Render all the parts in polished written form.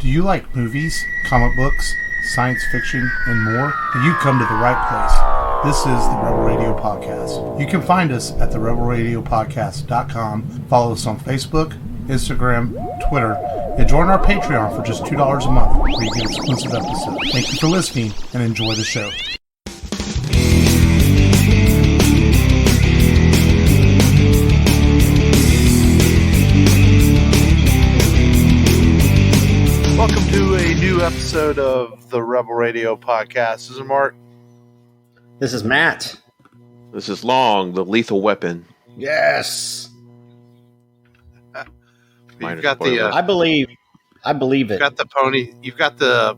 Do you like movies, comic books, science fiction, and more? Then you come to the right place. This is the Rebel Radio Podcast. You can find us at therebelradiopodcast.com. Follow us on Facebook, Instagram, Twitter, and join our Patreon for just $2 a month where you get exclusive episodes. Thank you for listening and enjoy the show. Welcome to a new episode of the Rebel Radio Podcast. This is Mark. This is Matt. This is Long, the lethal weapon. Yes. You've got the. I believe it. You've got the pony. You've got the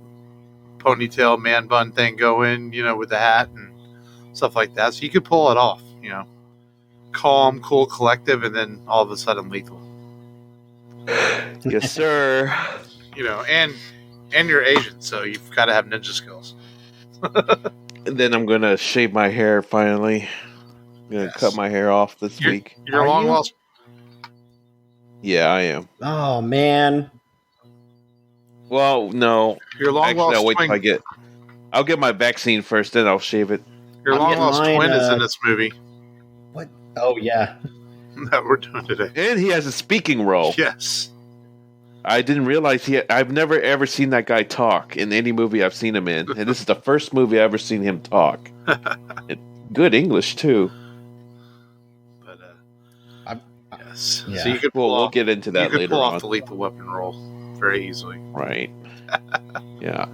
ponytail man bun thing going. With the hat and stuff like that. So you could pull it off. Calm, cool, collective, and then all of a sudden lethal. Yes, sir. And you're Asian, so you've got to have ninja skills. And then I'm gonna shave my hair finally. I'm gonna cut my hair off this week. You're long lost. Yeah, I am. Oh man. Well, no. Your long lost I'll wait twin. till I'll get my vaccine first, then I'll shave it. Your long lost twin is in this movie. What? Oh yeah. That we're doing today. And he has a speaking role. Yes. I didn't realize I've never ever seen that guy talk in any movie I've seen him in. And this is the first movie I've ever seen him talk. Good English, too. But, yes. Yeah. So you could we'll get into that later on. You could pull off the lethal weapon role very easily. Right. Yeah.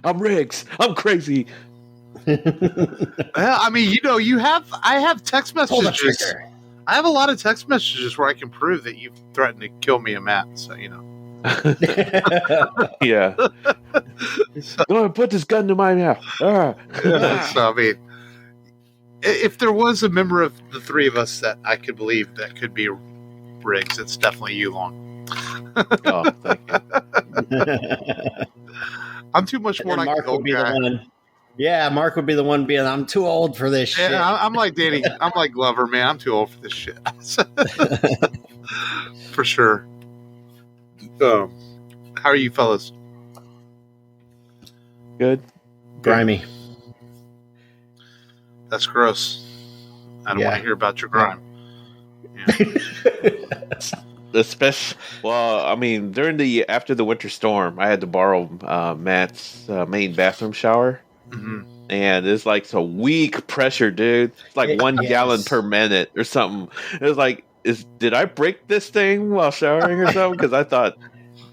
I'm Riggs. I'm crazy. Well, I mean, I have text messages. I have a lot of text messages where I can prove that you've threatened to kill me and Matt. So, Yeah. Go ahead, put this gun to my mouth. So, I mean, if there was a member of the three of us that I could believe that could be Riggs, it's definitely you, Long. Oh, thank you. I'm too much more like Mark the old would be guy. the one. Yeah, Mark would be the one being, I'm too old for this shit. Yeah, I'm like Danny. I'm like Glover, man. I'm too old for this shit. For sure. How are you fellas? Good. Grimy. That's gross. I don't want to hear about your grime. Especially, after the winter storm, I had to borrow Matt's main bathroom shower. Mm-hmm. And it's like a weak pressure, dude. It's like 1 gallon per minute or something. It was like, did I break this thing while showering or something? Because I thought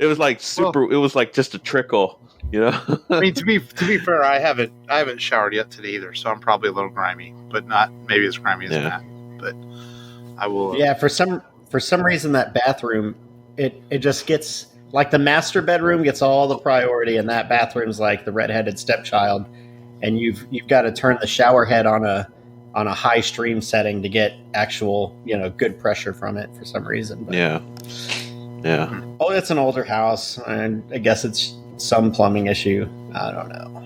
it was like it was like just a trickle, I mean, to be fair, I haven't showered yet today either, so I'm probably a little grimy, but not maybe as grimy as Matt. But I will. Yeah, for some reason that bathroom, it just gets like the master bedroom gets all the priority, and that bathroom's like the redheaded stepchild, and you've got to turn the shower head on a high stream setting to get actual good pressure from it for some reason. But, yeah. Oh, it's an older house, and I guess it's some plumbing issue. I don't know.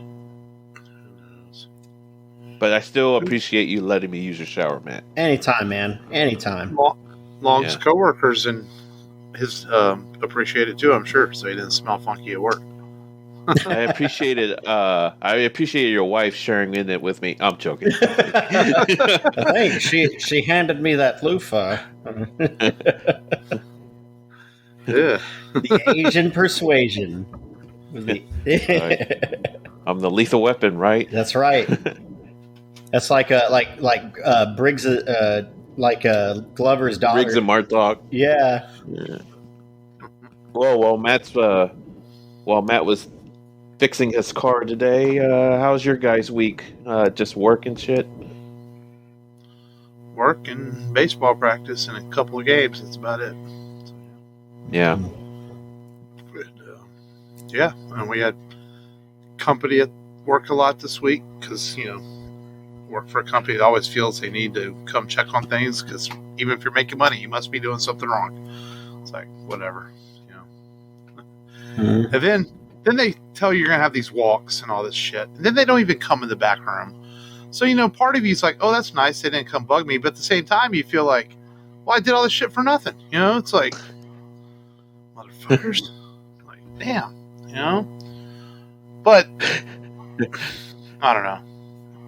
But I still appreciate you letting me use your shower, Matt. Anytime, man. Anytime. Long's coworkers and his appreciate it too, I'm sure, so he didn't smell funky at work. I appreciated your wife sharing in it with me. I'm joking. Hey, she handed me that loofah. Yeah. The Asian persuasion. Right. I'm the lethal weapon, right? That's right. That's like Briggs, Glover's daughter. Briggs and Murtaugh. Yeah. Well, while Matt was fixing his car today, how's your guys' week? Just work and shit? Work and baseball practice and a couple of games. That's about it. Yeah. But, and we had company at work a lot this week because, work for a company that always feels they need to come check on things because even if you're making money, you must be doing something wrong. It's like, whatever, Mm-hmm. And then they tell you you're going to have these walks and all this shit. And then they don't even come in the back room. So, part of you's like, oh, that's nice. They didn't come bug me. But at the same time, you feel like, well, I did all this shit for nothing. It's like, motherfuckers. Like, damn. But I don't know.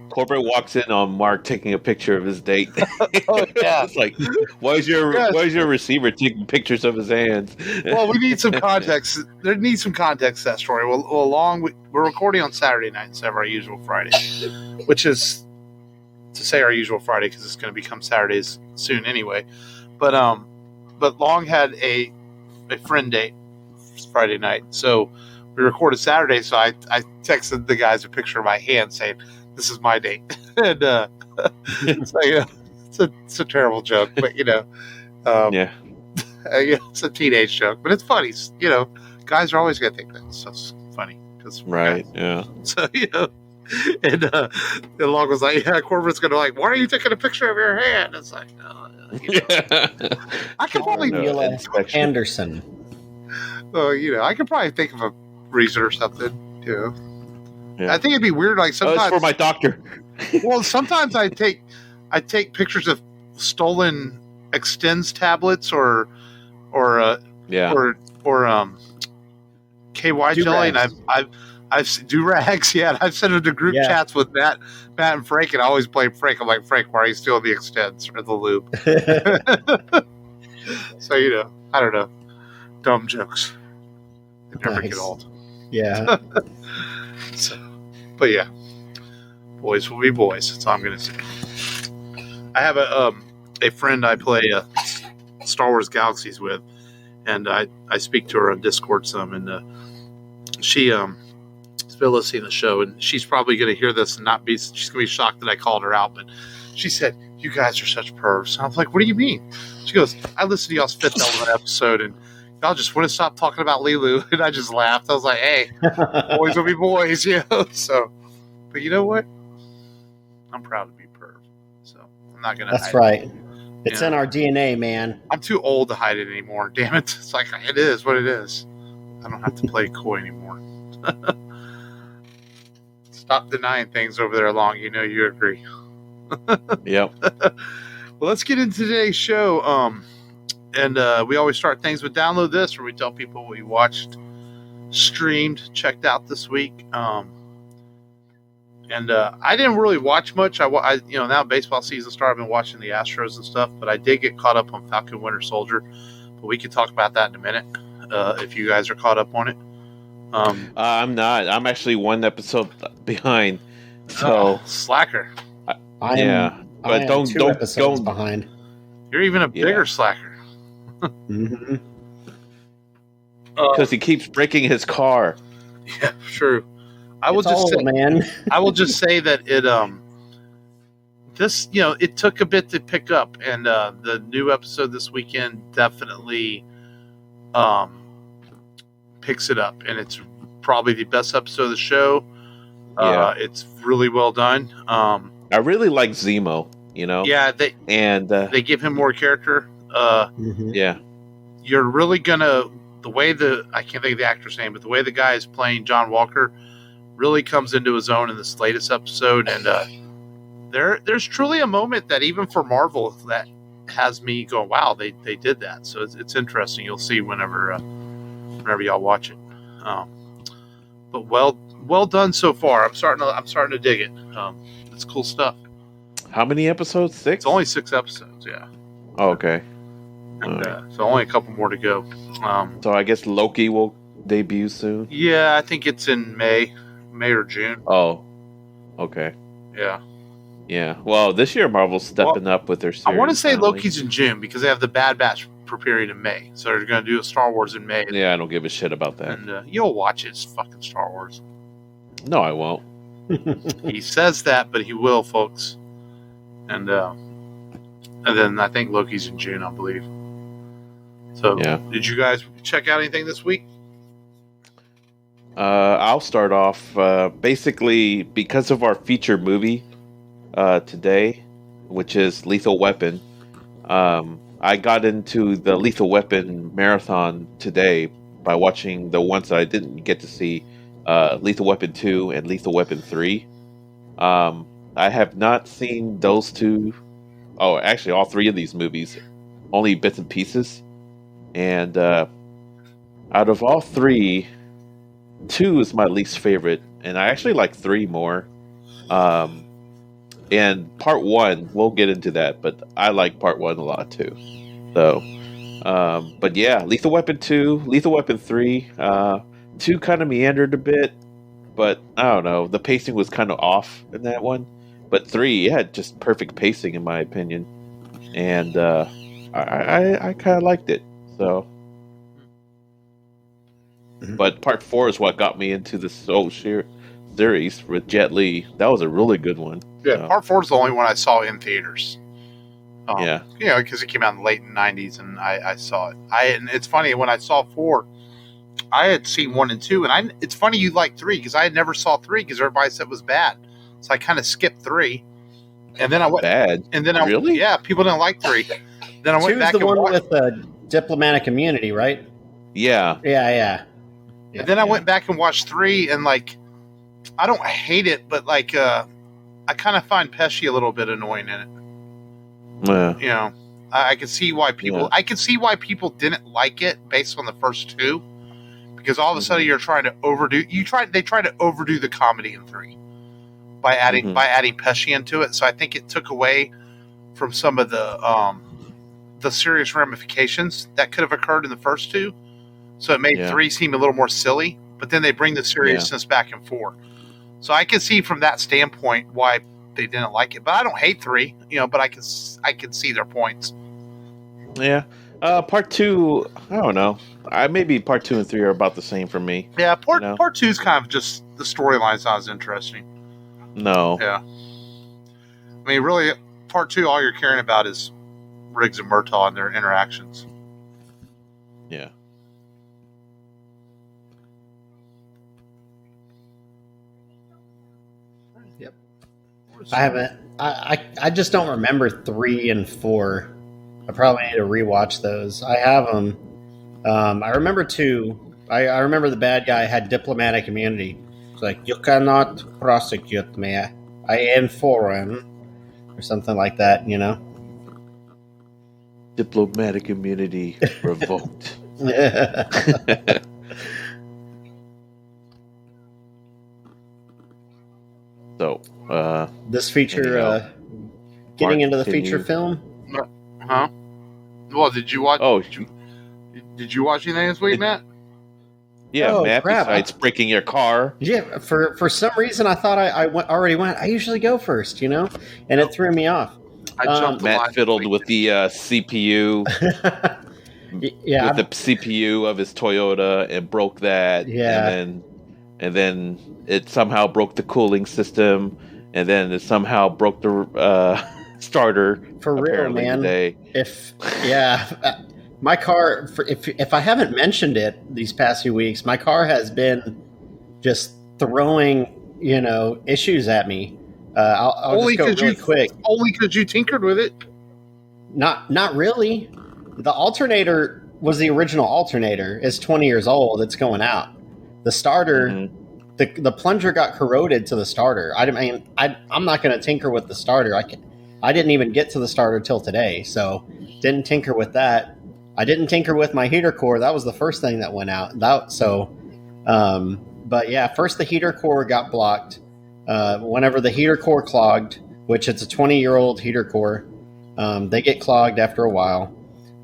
Corbett walks in on Mark taking a picture of his date. Oh, yeah. It's like, why is your receiver taking pictures of his hands? Well, we need some context. There needs some context to that story. We're recording on Saturday night instead of our usual Friday, which is to say our usual Friday because it's going to become Saturdays soon anyway. But Long had a friend date Friday night, so we recorded Saturday. So I texted the guys a picture of my hand saying, "This is my date," and it's a terrible joke, but Yeah. it's a teenage joke, but it's funny. Guys are always going to think that, so it's funny because Right. guys. Yeah. So and Long was like, "Yeah, Corbett's going to like, why are you taking a picture of your hand?" It's like, I could probably Anderson. I could probably think of a reason or something. Yeah. I think it'd be weird. Like sometimes it's for my doctor. Well, sometimes I take pictures of stolen Extends tablets or KY jelly, and I've do-rags. Yeah, I've sent them to group chats with Matt and Frank, and I always blame Frank. I'm like, Frank, why are you stealing the Extends or the lube? So I don't know, dumb jokes. They never get old. Yeah. But yeah, boys will be boys. That's all I'm gonna say. I have a friend I play Star Wars Galaxies with, and I speak to her on Discord some, and she's been listening to the show, and she's probably going to hear this and she's going to be shocked that I called her out, but she said, "You guys are such pervs." And I was like, "What do you mean?" She goes, "I listened to y'all's Fifth Element episode, and y'all just wouldn't stop talking about Lilu," and I just laughed. I was like, "Hey, boys will be boys," So, but you know what? I'm proud to be perv, so I'm not going to. That's right. It's in our DNA, man. I'm too old to hide it anymore. Damn it! It's like it is what it is. I don't have to play coy anymore. Stop denying things over there, Long. You agree. Yep. Well, let's get into today's show. And we always start things with Download This, where we tell people what we watched, streamed, checked out this week. And I didn't really watch much. I now baseball season started. I've been watching the Astros and stuff, but I did get caught up on Falcon Winter Soldier. But we can talk about that in a minute if you guys are caught up on it. I'm not. I'm actually one episode behind. So slacker. But don't episodes behind. You're even a bigger slacker. Mm-hmm. Because he keeps breaking his car. Yeah, true. I will just say that it took a bit to pick up, and the new episode this weekend definitely picks it up, and it's probably the best episode of the show. It's really well done. I really like Zemo. Yeah, they give him more character. Yeah, you're really gonna I can't think of the actor's name, but the way the guy is playing John Walker really comes into his own in this latest episode, and there's truly a moment that even for Marvel that has me going, wow, they did that. So it's interesting. You'll see whenever y'all watch it. But well done so far. I'm starting to dig it. It's cool stuff. How many episodes? 6? It's only 6 episodes. Yeah. Oh, okay. And so only a couple more to go. So I guess Loki will debut soon. Yeah, I think it's in May or June. Oh, okay. Yeah. Yeah. Well, this year Marvel's stepping up with their series. I want to say Loki's in June because they have the Bad Batch premiering in May. So they're going to do a Star Wars in May. Yeah, I don't give a shit about that. And you'll watch it. It's fucking Star Wars. No, I won't. He says that, but he will, folks. And then I think Loki's in June, I believe. So, Did you guys check out anything this week? I'll start off. Basically, because of our feature movie today, which is Lethal Weapon, I got into the Lethal Weapon marathon today by watching the ones that I didn't get to see, Lethal Weapon 2 and Lethal Weapon 3. I have not seen those two. Oh, actually, all 3 of these movies, only bits and pieces. And out of all 3, 2 is my least favorite, and I actually like 3 more. And part 1, we'll get into that, but I like part 1 a lot too. So, but yeah, Lethal Weapon 2, Lethal Weapon 3, 2 kind of meandered a bit, but I don't know, the pacing was kind of off in that one. But 3, it had just perfect pacing in my opinion, and I kind of liked it. So, but part 4 is what got me into this whole series with Jet Li. That was a really good one. Yeah, part 4 is the only one I saw in theaters. Yeah. You know, because it came out in the late 90s, and I saw it. And it's funny, when I saw 4, I had seen 1 and 2, and it's funny you like 3, because I had never saw 3, because everybody said it was bad. So I kind of skipped 3. And then I went... Bad? And then really? Yeah, people didn't like 3. Then I went back the and one watched... with the diplomatic immunity, right? Yeah. Yeah. And then I went back and watched 3, and, like, I don't hate it, but, like, I kind of find Pesci a little bit annoying in it. Yeah. You know, I can see why people. Yeah. I can see why people didn't like it based on the first 2, because all of a sudden you're trying to overdo. They try to overdo the comedy in 3 by adding Pesci into it. So I think it took away from some of the serious ramifications that could have occurred in the first 2. So it made 3 seem a little more silly. But then they bring the seriousness back in 4. So I can see from that standpoint why they didn't like it. But I don't hate 3, you know, but I can see their points. Yeah. Part 2, I don't know. Maybe part 2 and 3 are about the same for me. Yeah, part 2 is kind of just the storyline's not as interesting. No. Yeah. I mean, really, part 2, all you're caring about is Riggs and Murtaugh and their interactions. Yeah. Yep. I haven't. I just don't remember 3 and 4. I probably need to rewatch those. I have them. I remember 2. I remember the bad guy had diplomatic immunity. It's like, you cannot prosecute me. I am foreign, or something like that. You know. Diplomatic immunity revoked. So, this feature, getting into the feature film. Huh? Well, did you watch? Oh, did you watch anything this week, Matt? Yeah, Oh, Matt. crap. Besides breaking your car. Yeah, for some reason I thought I already went. I usually go first, you know, and it threw me off. I jumped the line Matt fiddled this with week. the CPU. Yeah, with the CPU of his Toyota and broke that. Yeah. And then it somehow broke the cooling system, and then it somehow broke the starter. For real, man. Today. My car. If I haven't mentioned it these past few weeks, my car has been just throwing issues at me. I'll just go really quick. Only because you tinkered with it. Not really. The alternator was the original alternator. It's 20 years old. It's going out. The starter, the plunger got corroded to the starter. I'm not going to tinker with the starter. I didn't even get to the starter till today, so didn't tinker with that. I didn't tinker with my heater core. That was the first thing that went out. But yeah, first the heater core got blocked. Whenever the heater core clogged, which it's a 20-year-old heater core, they get clogged after a while.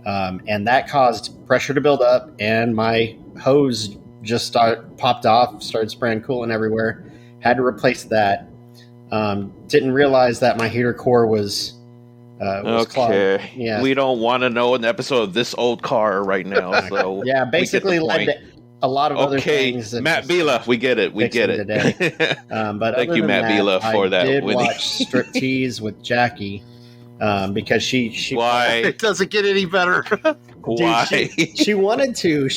And that caused pressure to build up, and my hose just popped off, started spraying coolant everywhere. Had to replace that. Didn't realize that my heater core was clogged. Yeah. We don't want to know an episode of This Old Car right now. So yeah, basically led to a lot of other things. Matt Bila, we get it. We get it. Today. But thank you, Matt Bila, for that. I did watch Striptease with Jackie. Because she why it doesn't get any better. Why she wanted to.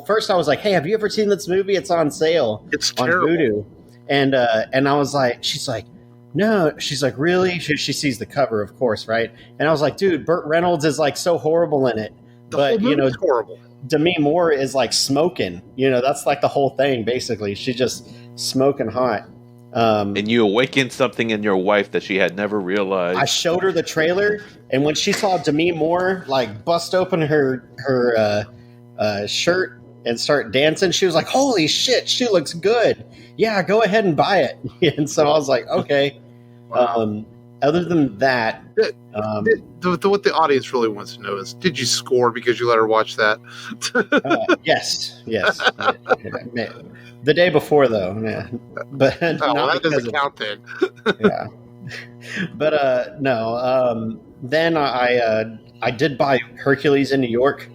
First I was like, hey, have you ever seen this movie? It's on sale. It's on terrible. Vudu. And I was like, she's like, no. She's like, really? She sees the cover, of course, right? And I was like, dude, Burt Reynolds is like so horrible in it. But horrible. Demi Moore is like smoking. That's like the whole thing. Basically, she's just smoking hot. And you awakened something in your wife that she had never realized. I showed her the trailer, and when she saw Demi Moore like bust open her shirt and start dancing. She was like, "Holy shit, she looks good. Yeah, go ahead and buy it." And so I was like, "Okay." Wow. Other than that, What the audience really wants to know is, did you score because you let her watch that? yes. The day before, though, yeah. But that doesn't count then. Yeah, but no. Then I did buy Hercules in New York,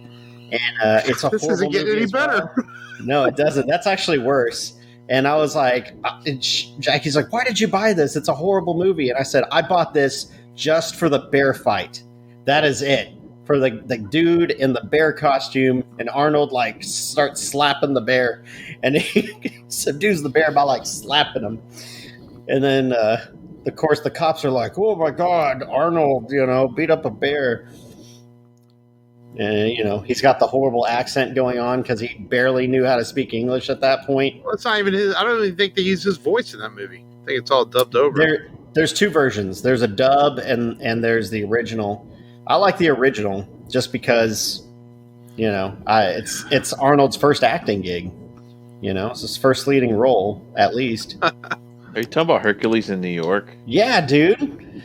and it's a this horrible isn't getting movie any as well. better. No, it doesn't. That's actually worse. And I was like, Jackie's like, "Why did you buy this? It's a horrible movie." And I said, "I bought this just for the bear fight. That is it. For the dude in the bear costume, and Arnold like starts slapping the bear, and he subdues the bear by like slapping him. And then, of course, the cops are like, "Oh my God, Arnold, beat up a bear." And, he's got the horrible accent going on because he barely knew how to speak English at that point. Well, it's not even his. I don't even think they use his voice in that movie. I think it's all dubbed over. There's two versions. There's a dub and there's the original. I like the original just because, it's Arnold's first acting gig. It's his first leading role, at least. Are you talking about Hercules in New York? Yeah, dude.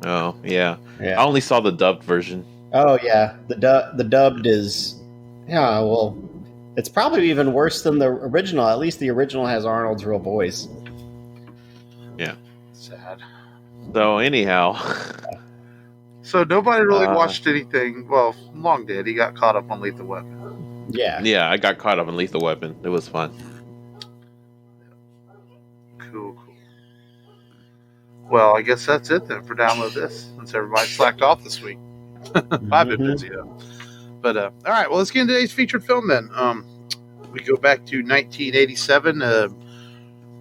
Oh, yeah. I only saw the dubbed version. Oh, yeah. The dubbed is... Yeah, well, it's probably even worse than the original. At least the original has Arnold's real voice. Yeah. Sad. So, anyhow... So, nobody really watched anything. Well, Long did. He got caught up on Lethal Weapon. Yeah. Yeah, I got caught up on Lethal Weapon. It was fun. Cool. Well, I guess that's it then for Download This, since everybody slacked off this week. I've been busy though. But all right, well, let's get into today's featured film then. We go back to 1987,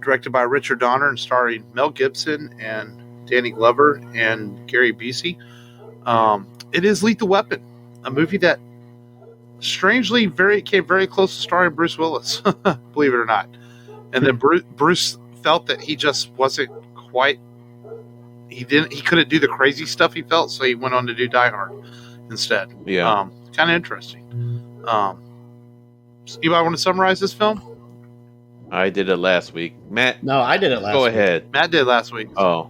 directed by Richard Donner and starring Mel Gibson and Danny Glover and Gary Busey. It is Lethal Weapon, a movie that strangely came very close to starring Bruce Willis, believe it or not. And then Bruce felt that he just wasn't quite. He couldn't do the crazy stuff he felt, so he went on to do Die Hard instead. Yeah. Kind of interesting. Anybody want to summarize this film? I did it last week. Matt? No, I did it last week. Go ahead. Matt did last week. Oh.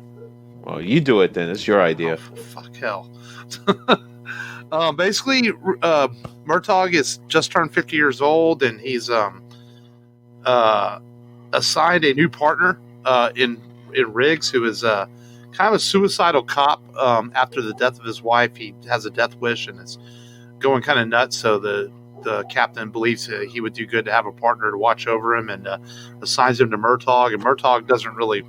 Well, you do it then. It's your idea. Oh, fuck hell. Basically, Murtaugh is just turned 50 years old, and he's assigned a new partner in Riggs, who is kind of a suicidal cop. After the death of his wife, he has a death wish and is going kind of nuts. So the captain believes he would do good to have a partner to watch over him, and assigns him to Murtaugh. And Murtaugh doesn't really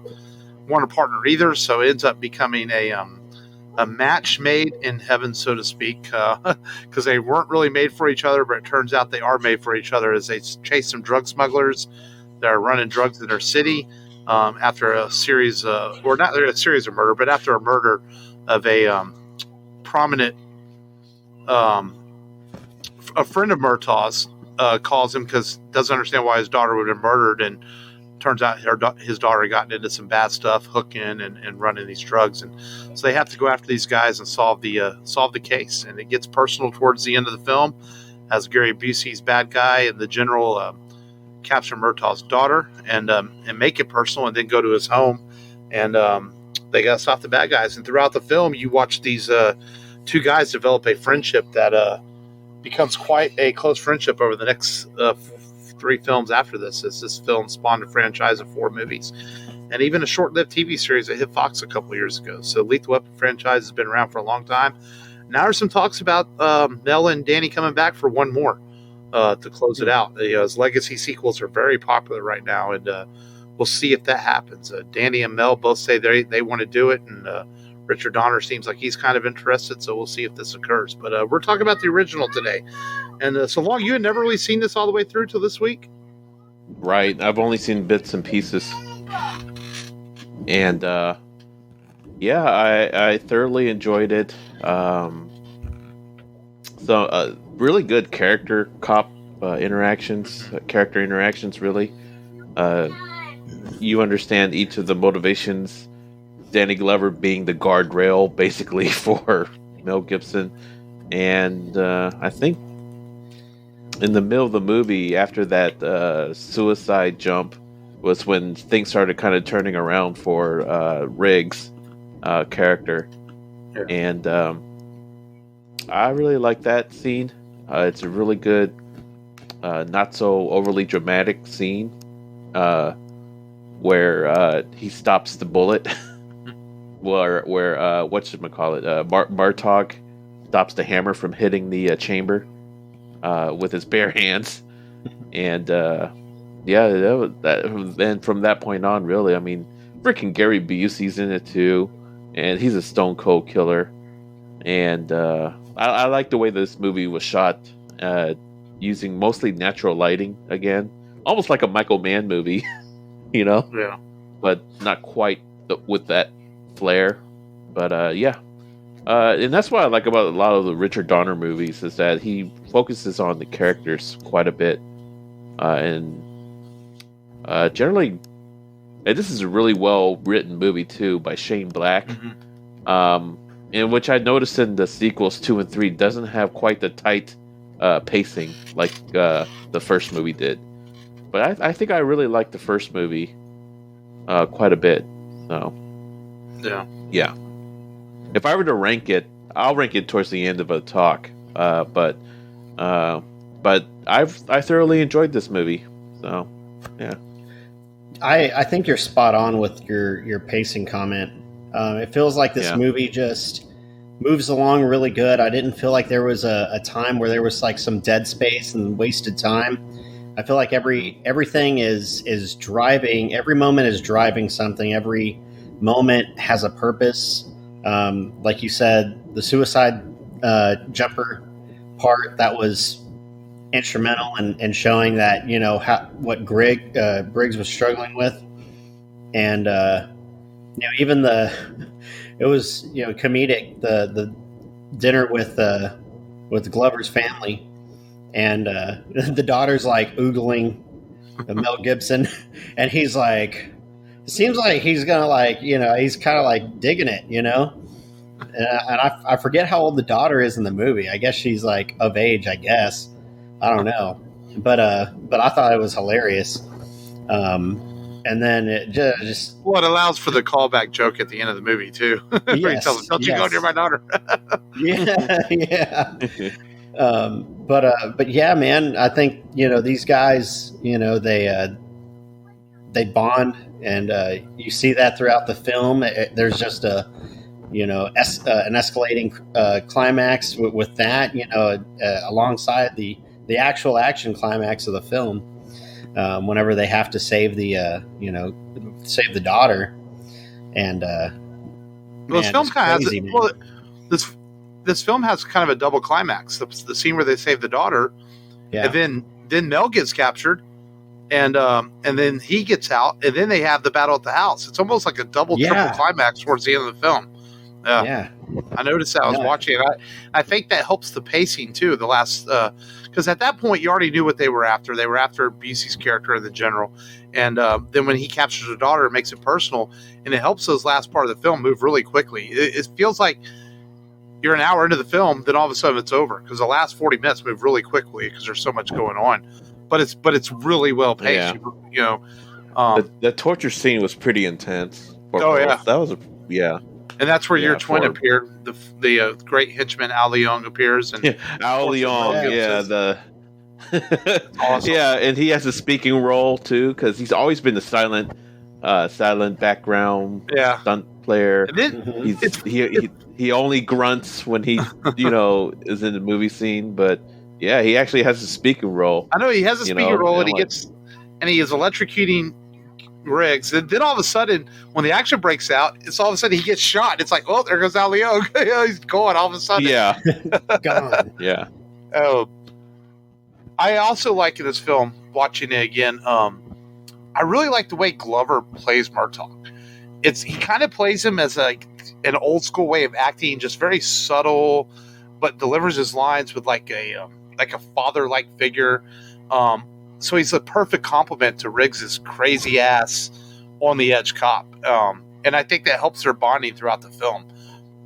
want a partner either, so it ends up becoming a match made in heaven, so to speak, because they weren't really made for each other, but it turns out they are made for each other as they chase some drug smugglers that are running drugs in their city. After a series, or not a series of murder, but after a murder of a prominent, a friend of Murtaugh's calls him because doesn't understand why his daughter would have been murdered, and turns out his daughter had gotten into some bad stuff, hooking and running these drugs, and so they have to go after these guys and solve the case. And it gets personal towards the end of the film, as Gary Busey's bad guy and the general capture Murtaugh's daughter and make it personal, and then go to his home, and they got to stop the bad guys. And throughout the film, you watch these two guys develop a friendship that becomes quite a close friendship over the next 3 films after this. As this film spawned a franchise of 4 movies, and even a short-lived TV series that hit Fox a couple years ago. So Lethal Weapon franchise has been around for a long time. Now there's some talks about Mel and Danny coming back for one more. To close it out. His legacy sequels are very popular right now, and we'll see if that happens. Danny and Mel both say they want to do it, and Richard Donner seems like he's kind of interested, so we'll see if this occurs. But we're talking about the original today. And so Long, you had never really seen this all the way through till this week? Right. I've only seen bits and pieces. And I thoroughly enjoyed it. Really good character interactions, really. You understand each of the motivations, Danny Glover being the guardrail basically for Mel Gibson, and I think in the middle of the movie, after that suicide jump, was when things started kind of turning around for Riggs' character, Yeah. and I really like that scene. It's a really good, not so overly dramatic scene, where he stops the bullet, where whatchamacallit, Murtaugh stops the hammer from hitting the chamber with his bare hands, and then from that point on, really, I mean, freaking Gary Busey's in it too, and he's a stone cold killer, and I like the way this movie was shot, using mostly natural lighting again, almost like a Michael Mann movie, you know, Yeah. but not quite with that flair, but yeah. And that's what I like about a lot of the Richard Donner movies, is that he focuses on the characters quite a bit, and generally, and this is a really well written movie too by Shane Black, in which I noticed in the sequels 2 and 3 doesn't have quite the tight pacing like the first movie did. But I think I really like the first movie quite a bit. So yeah. If I were to rank it, I'll rank it towards the end of a talk. But I thoroughly enjoyed this movie. So yeah. I think you're spot on with your pacing comment. It feels like this movie just moves along really good. I didn't feel like there was a time where there was like some dead space and wasted time. I feel like everything is driving. Every moment is driving something. Every moment has a purpose. Like you said, the suicide jumper part, that was instrumental in showing that, you know, what Briggs was struggling with, and you know, even it was, you know, comedic, the dinner with Glover's family, and the daughter's like oogling Mel Gibson, and he's like, it seems like he's gonna, like, you know, he's kind of like digging it, you know. And I forget how old the daughter is in the movie. I guess she's like of age, I guess. I don't know, but I thought it was hilarious. And then it just well, it allows for the callback joke at the end of the movie too. Where he tells him, "Don't you go near my daughter." yeah. But yeah, man, I think, you know, these guys, you know, they bond, and you see that throughout the film. There's just an escalating climax with that, you know, alongside the actual action climax of the film, whenever they have to save the daughter, and well, this film kind of has this film has kind of a double climax. The scene where they save the daughter, and then Mel gets captured, and then he gets out, and then they have the battle at the house. It's almost like a triple climax towards the end of the film. Yeah. I noticed that. I was watching it. I think that helps the pacing too. The last, because at that point you already knew what they were after. They were after Busey's character in the general, and then when he captures the daughter, it makes it personal, and it helps those last part of the film move really quickly. It feels like you're an hour into the film, then all of a sudden it's over, because the last 40 minutes move really quickly because there's so much going on. But it's really well paced. Yeah. You know, the torture scene was pretty intense. That was and that's where your twin appeared. The great henchman Al Leong appears, and Al Leong, awesome. Yeah, and he has a speaking role too, because he's always been the silent background stunt player. And then he only grunts when he is in the movie scene, but yeah, he actually has a speaking role. I know he has a speaking role, and he is electrocuting Riggs, and then all of a sudden, when the action breaks out, it's all of a sudden he gets shot. It's like, oh, there goes Al Leong. He's gone all of a sudden. Yeah, gone. Yeah. Oh, I also like in this film, watching it again. I really like the way Glover plays Murtaugh. He kind of plays him as an old school way of acting, just very subtle, but delivers his lines with like a father-like figure. So he's a perfect complement to Riggs's crazy ass on the edge cop. And I think that helps their bonding throughout the film.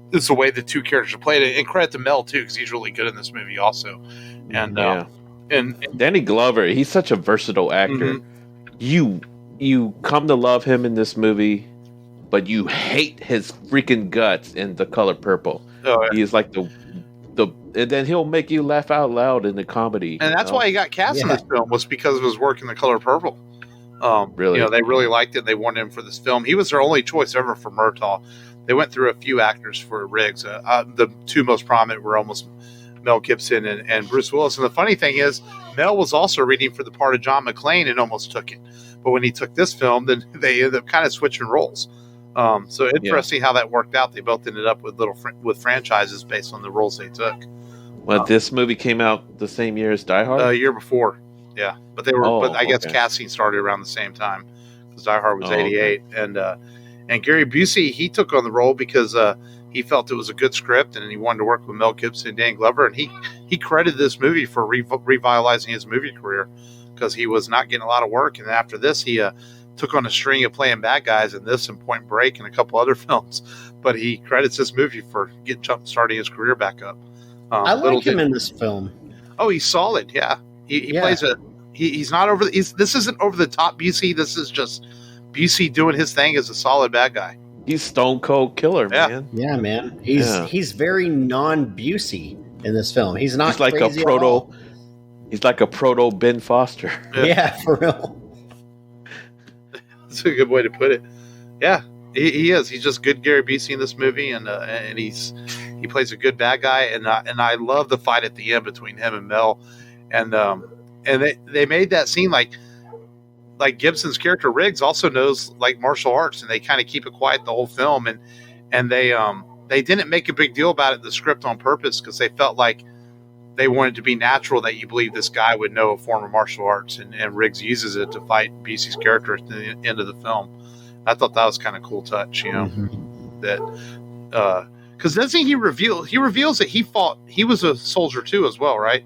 This is the way the two characters are played. And credit to Mel too, because he's really good in this movie also. And And Danny Glover, he's such a versatile actor. Mhm. You come to love him in this movie, but you hate his freaking guts in The Color Purple. Oh, yeah. He's like the and then he'll make you laugh out loud in the comedy. And that's why he got cast in this film, was because of his work in The Color Purple. Really? They really liked it. They wanted him for this film. He was their only choice ever for Murtaugh. They went through a few actors for Riggs. The two most prominent were almost Mel Gibson and Bruce Willis. And the funny thing is, Mel was also reading for the part of John McClane and almost took it. But when he took this film, then they ended up kind of switching roles. So interesting how that worked out. They both ended up with with franchises based on the roles they took. Well, this movie came out the same year as Die Hard? A year before, yeah. But they were. But I guess casting started around the same time because Die Hard was '88, and Gary Busey, he took on the role because he felt it was a good script and he wanted to work with Mel Gibson and Dan Glover, and he credited this movie for revitalizing his movie career because he was not getting a lot of work, and after this he took on a string of playing bad guys in this and Point Break and a couple other films, but he credits this movie for starting his career back up. I like him in this film. Oh, he's solid. Yeah, he plays he's not over. This isn't over the top Busey. This is just Busey doing his thing as a solid bad guy. He's stone cold killer, man. Yeah, man. He's very non-Busey in this film. He's not. He's like a proto. He's like a proto Ben Foster. Yeah, for real. That's a good way to put it. Yeah, he is. He's just good Gary Busey in this movie, and he plays a good bad guy, and I love the fight at the end between him and Mel, and they made that scene like Gibson's character Riggs also knows like martial arts, and they kind of keep it quiet the whole film, and they didn't make a big deal about it in the script on purpose because they felt like they wanted to be natural that you believe this guy would know a form of martial arts, and Riggs uses it to fight Busey's character at the end of the film. I thought that was kind of cool touch, that because doesn't he reveals that he was a soldier too as well, right?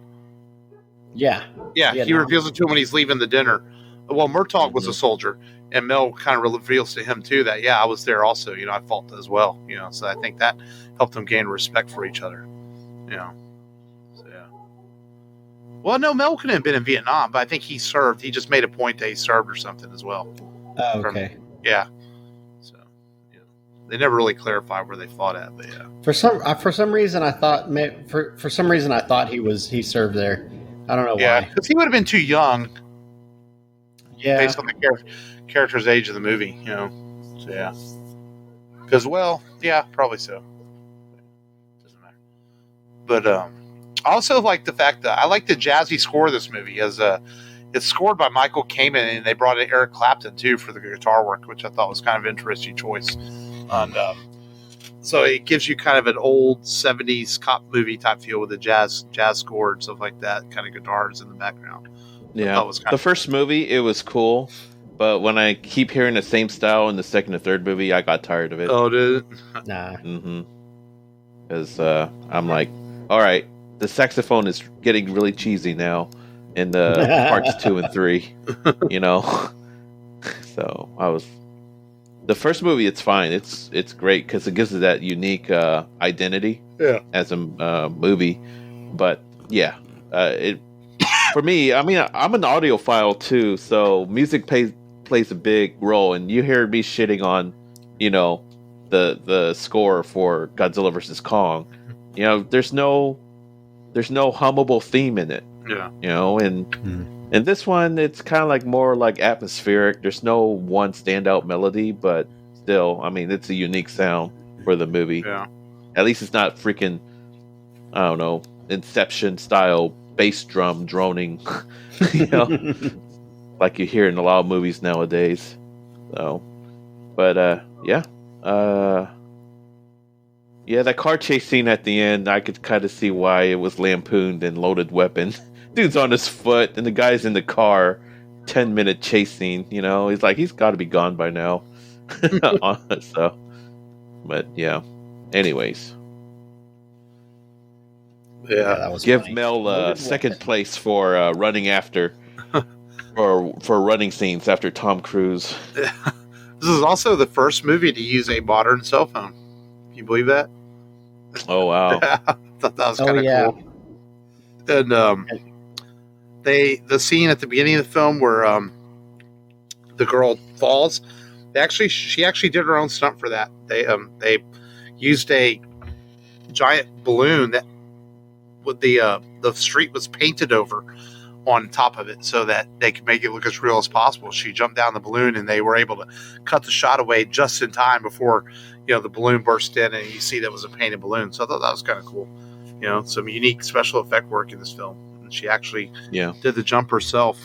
Yeah. He reveals it to him when he's leaving the dinner. Well, Murtaugh was a soldier, and Mel kind of reveals to him too that I was there also. I fought as well. So I think that helped them gain respect for each other. So yeah. Well, no, Mel couldn't have been in Vietnam, but I think he served. He just made a point that he served or something as well. Oh, okay. So they never really clarified where they fought at, but yeah. For some reason, I thought he served there. I don't know why. Yeah, because he would have been too young. Yeah, based on the character's age of the movie, So yeah. Because probably so. Doesn't matter. But I also like the fact that I like the jazzy score of this movie as it's scored by Michael Kamen, and they brought in Eric Clapton too for the guitar work, which I thought was kind of an interesting choice. And so it gives you kind of an old 70s cop movie type feel with the jazz score and stuff like that, kind of guitars in the background. Yeah, the first movie, it was cool, but when I keep hearing the same style in the second and third movie, I got tired of it. Oh, did it? Nah. Because I'm like, all right, the saxophone is getting really cheesy now in the parts 2 and 3, So the first movie, it's fine. It's great because it gives it that unique identity as a movie. But yeah, for me, I mean, I'm an audiophile too, so music plays a big role. And you hear me shitting on, the score for Godzilla vs. Kong. There's no hummable theme in it. Yeah. And this one, it's kind of like more like atmospheric. There's no one standout melody, but still, I mean, it's a unique sound for the movie. Yeah. At least it's not freaking, I don't know, Inception style bass drum droning, like you hear in a lot of movies nowadays. So, but that car chase scene at the end, I could kind of see why it was lampooned and Loaded Weapon. Dude's on his foot, and the guy's in the car. 10-minute chase scene. He's like, he's got to be gone by now. So, but yeah. Anyways. Yeah, that was give funny. Mel second place for running after, or for running scenes after Tom Cruise. This is also the first movie to use a modern cell phone. Can you believe that? Oh wow! I thought that was kind of cool. And the scene at the beginning of the film where the girl falls, she actually did her own stunt for that. They used a giant balloon that with the street was painted over on top of it so that they could make it look as real as possible. She jumped down the balloon and they were able to cut the shot away just in time before the balloon burst in, and you see that was a painted balloon. So I thought that was kind of cool. Some unique special effect work in this film. And she actually did the jump herself.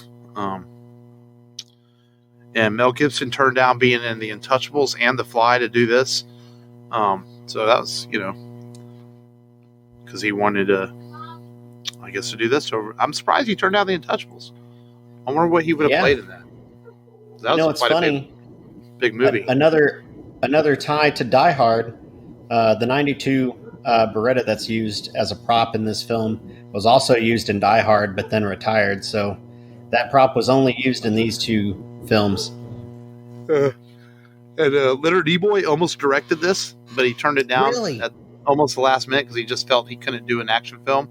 And Mel Gibson turned down being in The Untouchables and The Fly to do this. So that was, because he wanted to, I guess, to do this. So I'm surprised he turned down The Untouchables. I wonder what he would have played in that. That was it's funny. Big movie. Another tie to Die Hard, the 92 Beretta that's used as a prop in this film was also used in Die Hard, but then retired. So that prop was only used in these two films. And Leonard Nimoy almost directed this, but he turned it down at almost the last minute because he just felt he couldn't do an action film.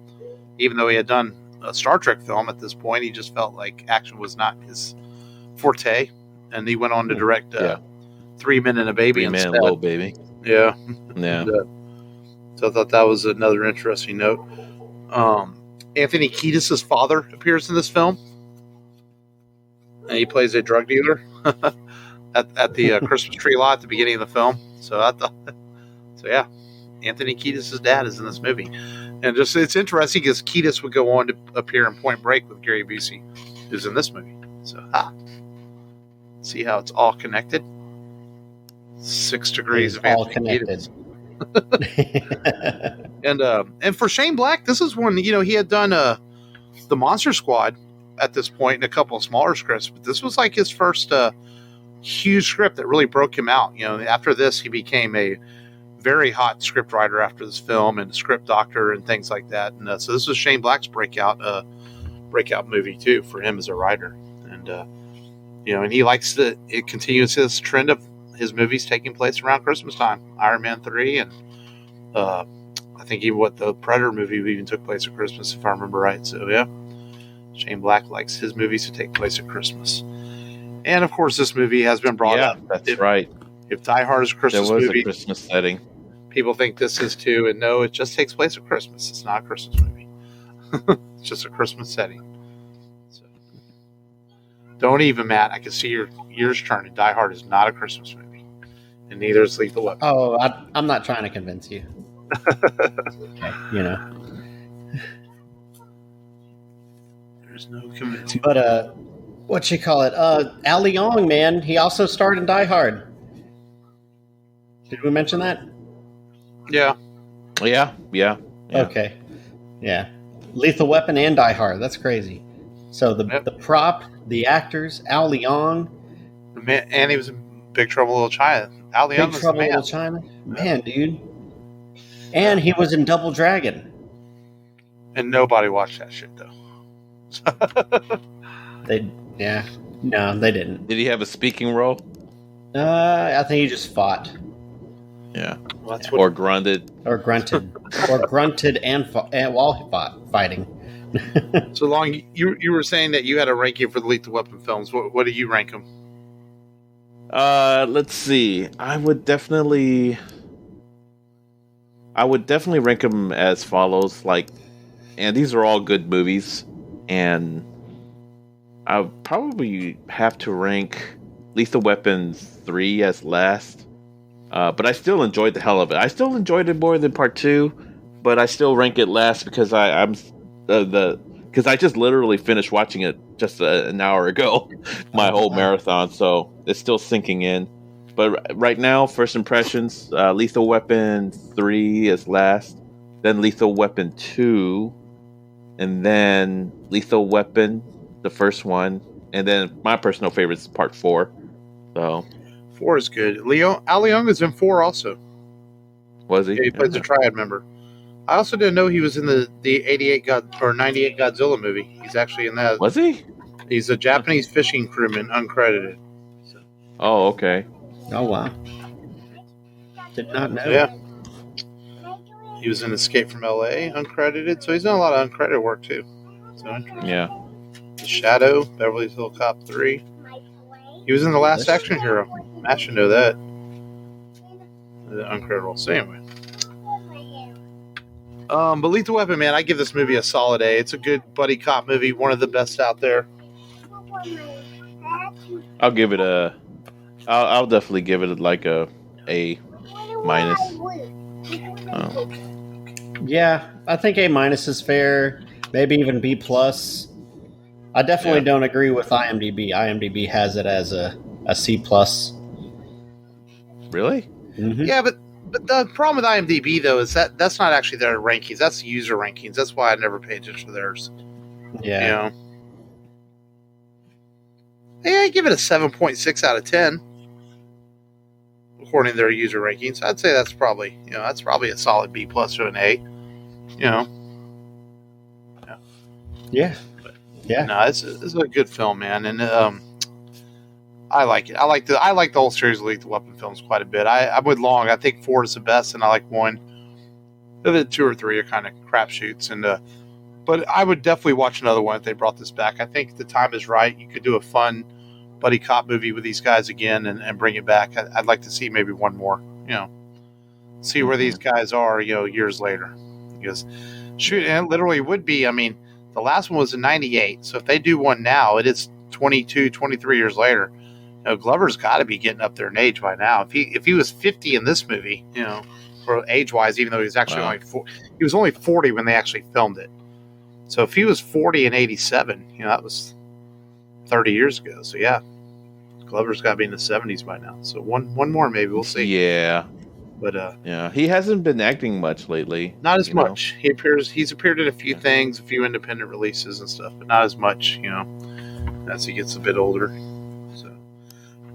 Even though he had done a Star Trek film at this point, he just felt like action was not his forte. And he went on to direct 3 Men and a Baby instead. 3 Men, Little Baby. Yeah. Yeah. So I thought that was another interesting note. Anthony Kiedis' father appears in this film. And he plays a drug dealer at the Christmas tree lot at the beginning of the film. So Anthony Kiedis' dad is in this movie. And just it's interesting because Kiedis would go on to appear in Point Break with Gary Busey, who's in this movie. So, see how it's all connected? 6 degrees of all Anthony connected. Kiedis. And for Shane Black, this is one, he had done the Monster Squad at this point in a couple of smaller scripts, but this was like his first huge script that really broke him out. After this, he became a very hot script writer after this film and a script doctor and things like that. And so this was Shane Black's breakout movie too for him as a writer. And and he likes it continues his trend of his movies taking place around Christmas time. Iron Man 3 and I think even the Predator movie even took place at Christmas, if I remember right. So yeah, Shane Black likes his movies to take place at Christmas. And of course, this movie has been brought up. That's right. If Die Hard is a Christmas movie, there was a Christmas setting. People think this is too, and no, it just takes place at Christmas. It's not a Christmas movie. It's just a Christmas setting. So, don't even, Matt. I can see your ears turning. Die Hard is not a Christmas movie, and neither is Lethal Weapon. Oh, I'm not trying to convince you. Okay, There's no convincing. But what you call it? Al Leong, man, he also starred in Die Hard. Did we mention that? Yeah. Yeah. Okay. Yeah. Lethal Weapon and Die Hard. That's crazy. So the prop, the actors, Al Leong. And he was in Big Trouble in Little China. Al Leong Big Trouble in Little China? Man, dude. And he was in Double Dragon. And nobody watched that shit, though. No, they didn't. Did he have a speaking role? I think he just fought. Yeah. Well, that's or grunted. Or grunted. Or grunted and while fighting. So long, you were saying that you had a ranking for the Lethal Weapon films. What do you rank them? Let's see. I would definitely rank them as follows. And these are all good movies, and I would probably have to rank Lethal Weapon 3 as last. But I still enjoyed the hell of it. I still enjoyed it more than Part 2, but I still rank it last because because I just literally finished watching it just an hour ago, my whole marathon. So it's still sinking in. But right now, first impressions: Lethal Weapon 3 is last, then Lethal Weapon 2, and then Lethal Weapon, the first one, and then my personal favorite is Part 4. So 4 is good. Al Leong is in 4 also. Was he? Yeah, he plays a triad member. I also didn't know he was in the 98 Godzilla movie. He's actually in that. Was he? He's a Japanese fishing crewman, uncredited. So. Oh, okay. Oh, wow. Did not know. Yeah. He was in Escape from L.A., uncredited. So he's done a lot of uncredited work, too. So interesting. Yeah. The Shadow, Beverly Hills Cop 3. He was in The Last Action Hero. I should know that. Incredible. So anyway. But Lethal Weapon, man, I give this movie a solid A. It's a good buddy cop movie, one of the best out there. I'll give it a. I'll definitely give it like a A minus. Oh. Yeah, I think A minus is fair. Maybe even B plus. I definitely don't agree with IMDb. IMDb has it as a C plus. Really? Mm-hmm. Yeah, but the problem with IMDb though is that's not actually their rankings. That's user rankings. That's why I never pay attention to theirs. Yeah. Hey, I give it a 7.6 out of 10 according to their user rankings. I'd say that's probably a solid B plus or an A. Yeah. No, it's a good film, man, and I like it. I like the whole series of Lethal Weapon films quite a bit. I'm with Long. I think 4 is the best, and I like 1. The 2 or 3 are kind of crapshoots, but I would definitely watch another one if they brought this back. I think the time is right. You could do a fun buddy cop movie with these guys again and bring it back. I'd like to see maybe one more. See where these guys are. Years later, because shoot, and it literally would be. I mean, the last one was in '98, so if they do one now, it is 22, 23 years later. Glover's got to be getting up there in age by now. If he was 50 in this movie, for age wise, even though he was actually only 40 when they actually filmed it. So if he was 40 in '87, that was 30 years ago. So yeah, Glover's got to be in the 70s by now. So one more maybe, we'll see. Yeah, but he hasn't been acting much lately. Not as much. He's appeared in a few things, a few independent releases and stuff, but not as much. As he gets a bit older. So,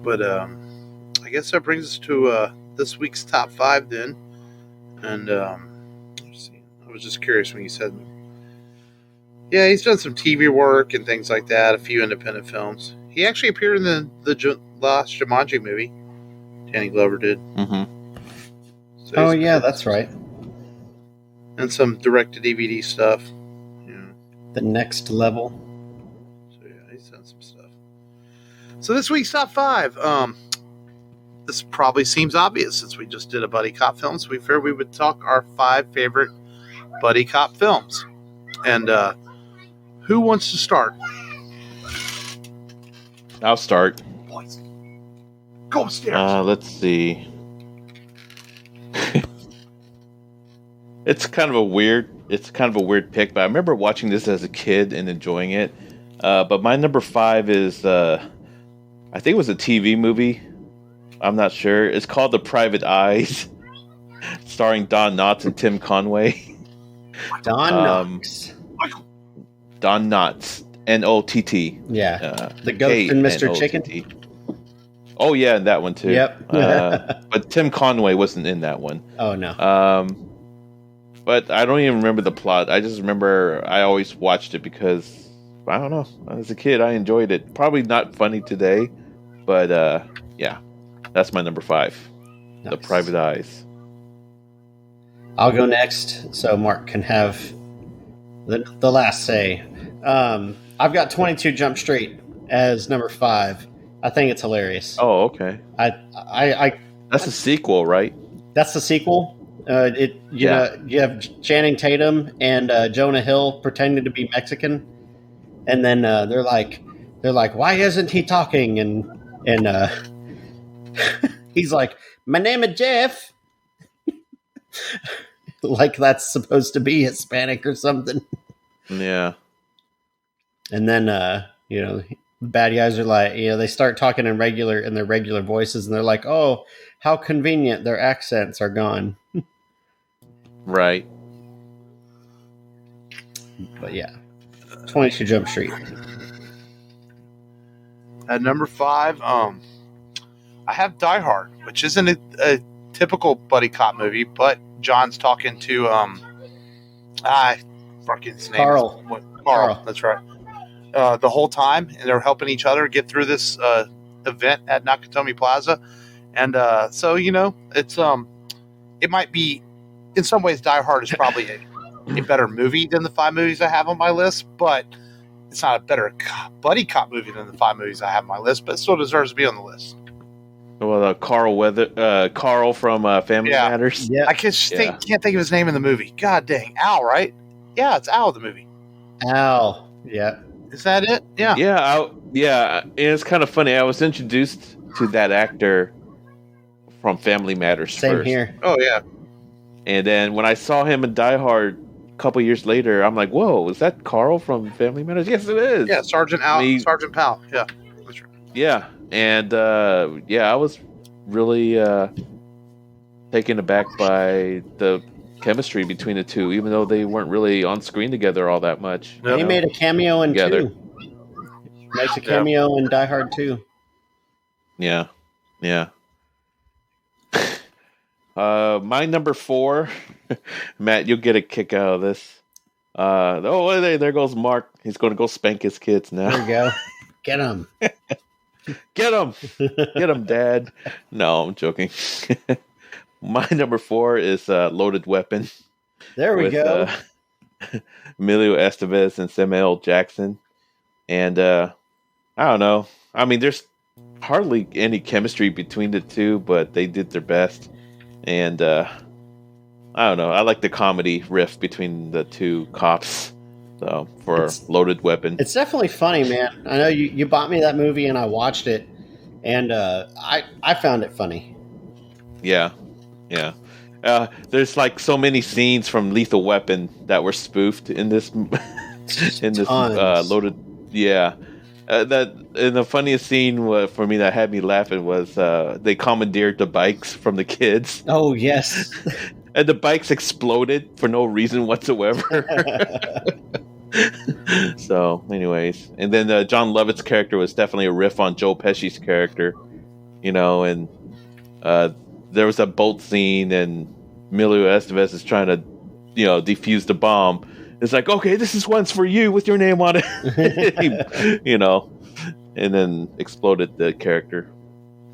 but I guess that brings us to this week's top 5 then. And let's see. I was just curious when you said. Yeah, he's done some TV work and things like that, a few independent films. He actually appeared in the last Jumanji movie. Danny Glover did. Mm-hmm. So that's right. And some direct-to-DVD stuff. The Next Level. So yeah, he's done some stuff. So this week's top 5. This probably seems obvious since we just did a buddy cop film. So we figured we would talk our 5 favorite buddy cop films. And who wants to start? I'll start. Go upstairs. Let's see. It's kind of a weird pick, but I remember watching this as a kid and enjoying it. But my number 5 is I think it was a TV movie. I'm not sure. It's called The Private Eyes, starring Don Knotts and Tim Conway. Don Knotts. Don Knotts. N-O-T-T. Yeah. The Ghost and Mr. Chicken. Oh, yeah, and that one too. Yep. But Tim Conway wasn't in that one. Oh, no. But I don't even remember the plot. I just remember I always watched it because, I don't know, as a kid, I enjoyed it. Probably not funny today, but yeah, that's my number 5. Nice. The Private Eyes. I'll go next so Mark can have the last say. I've got 22 Jump Street as number 5. I think it's hilarious. Oh, okay. That's a sequel, right? That's the sequel. You have Channing Tatum and Jonah Hill pretending to be Mexican, and then they're like, why isn't he talking? And he's like, my name is Jeff. Like that's supposed to be Hispanic or something. Yeah. And then the bad guys are like, they start talking in their regular voices, and they're like, oh, how convenient, their accents are gone. Right. But yeah, 22 Jump Street. At number 5, I have Die Hard, which isn't a typical buddy cop movie, but John's talking to Carl. Carl. That's right. The whole time, and they're helping each other get through this event at Nakatomi Plaza, and so it's it might be in some ways Die Hard is probably a better movie than the 5 movies I have on my list, but it's not a better buddy cop movie than the 5 movies I have on my list, but it still deserves to be on the list. Well, Carl from Family Matters. Yeah. I can't think of his name in the movie. God dang, Al, right? Yeah, it's Al, the movie. Al. Yeah. Is that it? Yeah. Yeah. And it's kind of funny. I was introduced to that actor from Family Matters Same first. here. Oh, yeah. And then when I saw him in Die Hard a couple years later, I'm like, whoa, is that Carl from Family Matters? Yes, it is. Yeah, Sergeant Powell. Yeah, that's right. Yeah. And, I was really taken aback by the chemistry between the two, even though they weren't really on screen together all that much. Yep. He made a cameo in 2. Makes a cameo in Die Hard 2. Yeah. My number 4, Matt, you'll get a kick out of this. There goes Mark. He's going to go spank his kids now. There you go. Get him. Get him, Dad. No, I'm joking. My number 4 is Loaded Weapon. There we go. Emilio Estevez and Samuel Jackson. And I don't know. I mean, there's hardly any chemistry between the two, but they did their best. And I don't know. I like the comedy riff between the two cops. So Loaded Weapon. It's definitely funny, man. I know you bought me that movie and I watched it, and I found it funny. Yeah. There's like so many scenes from Lethal Weapon that were spoofed in this Loaded. Yeah. And the funniest scene for me that had me laughing was they commandeered the bikes from the kids. Oh yes. And the bikes exploded for no reason whatsoever. So, anyways, and then John Lovett's character was definitely a riff on Joe Pesci's character, and there was a boat scene, and Emilio Estevez is trying to, defuse the bomb. It's like, okay, this is one's for you with your name on it, and then exploded the character,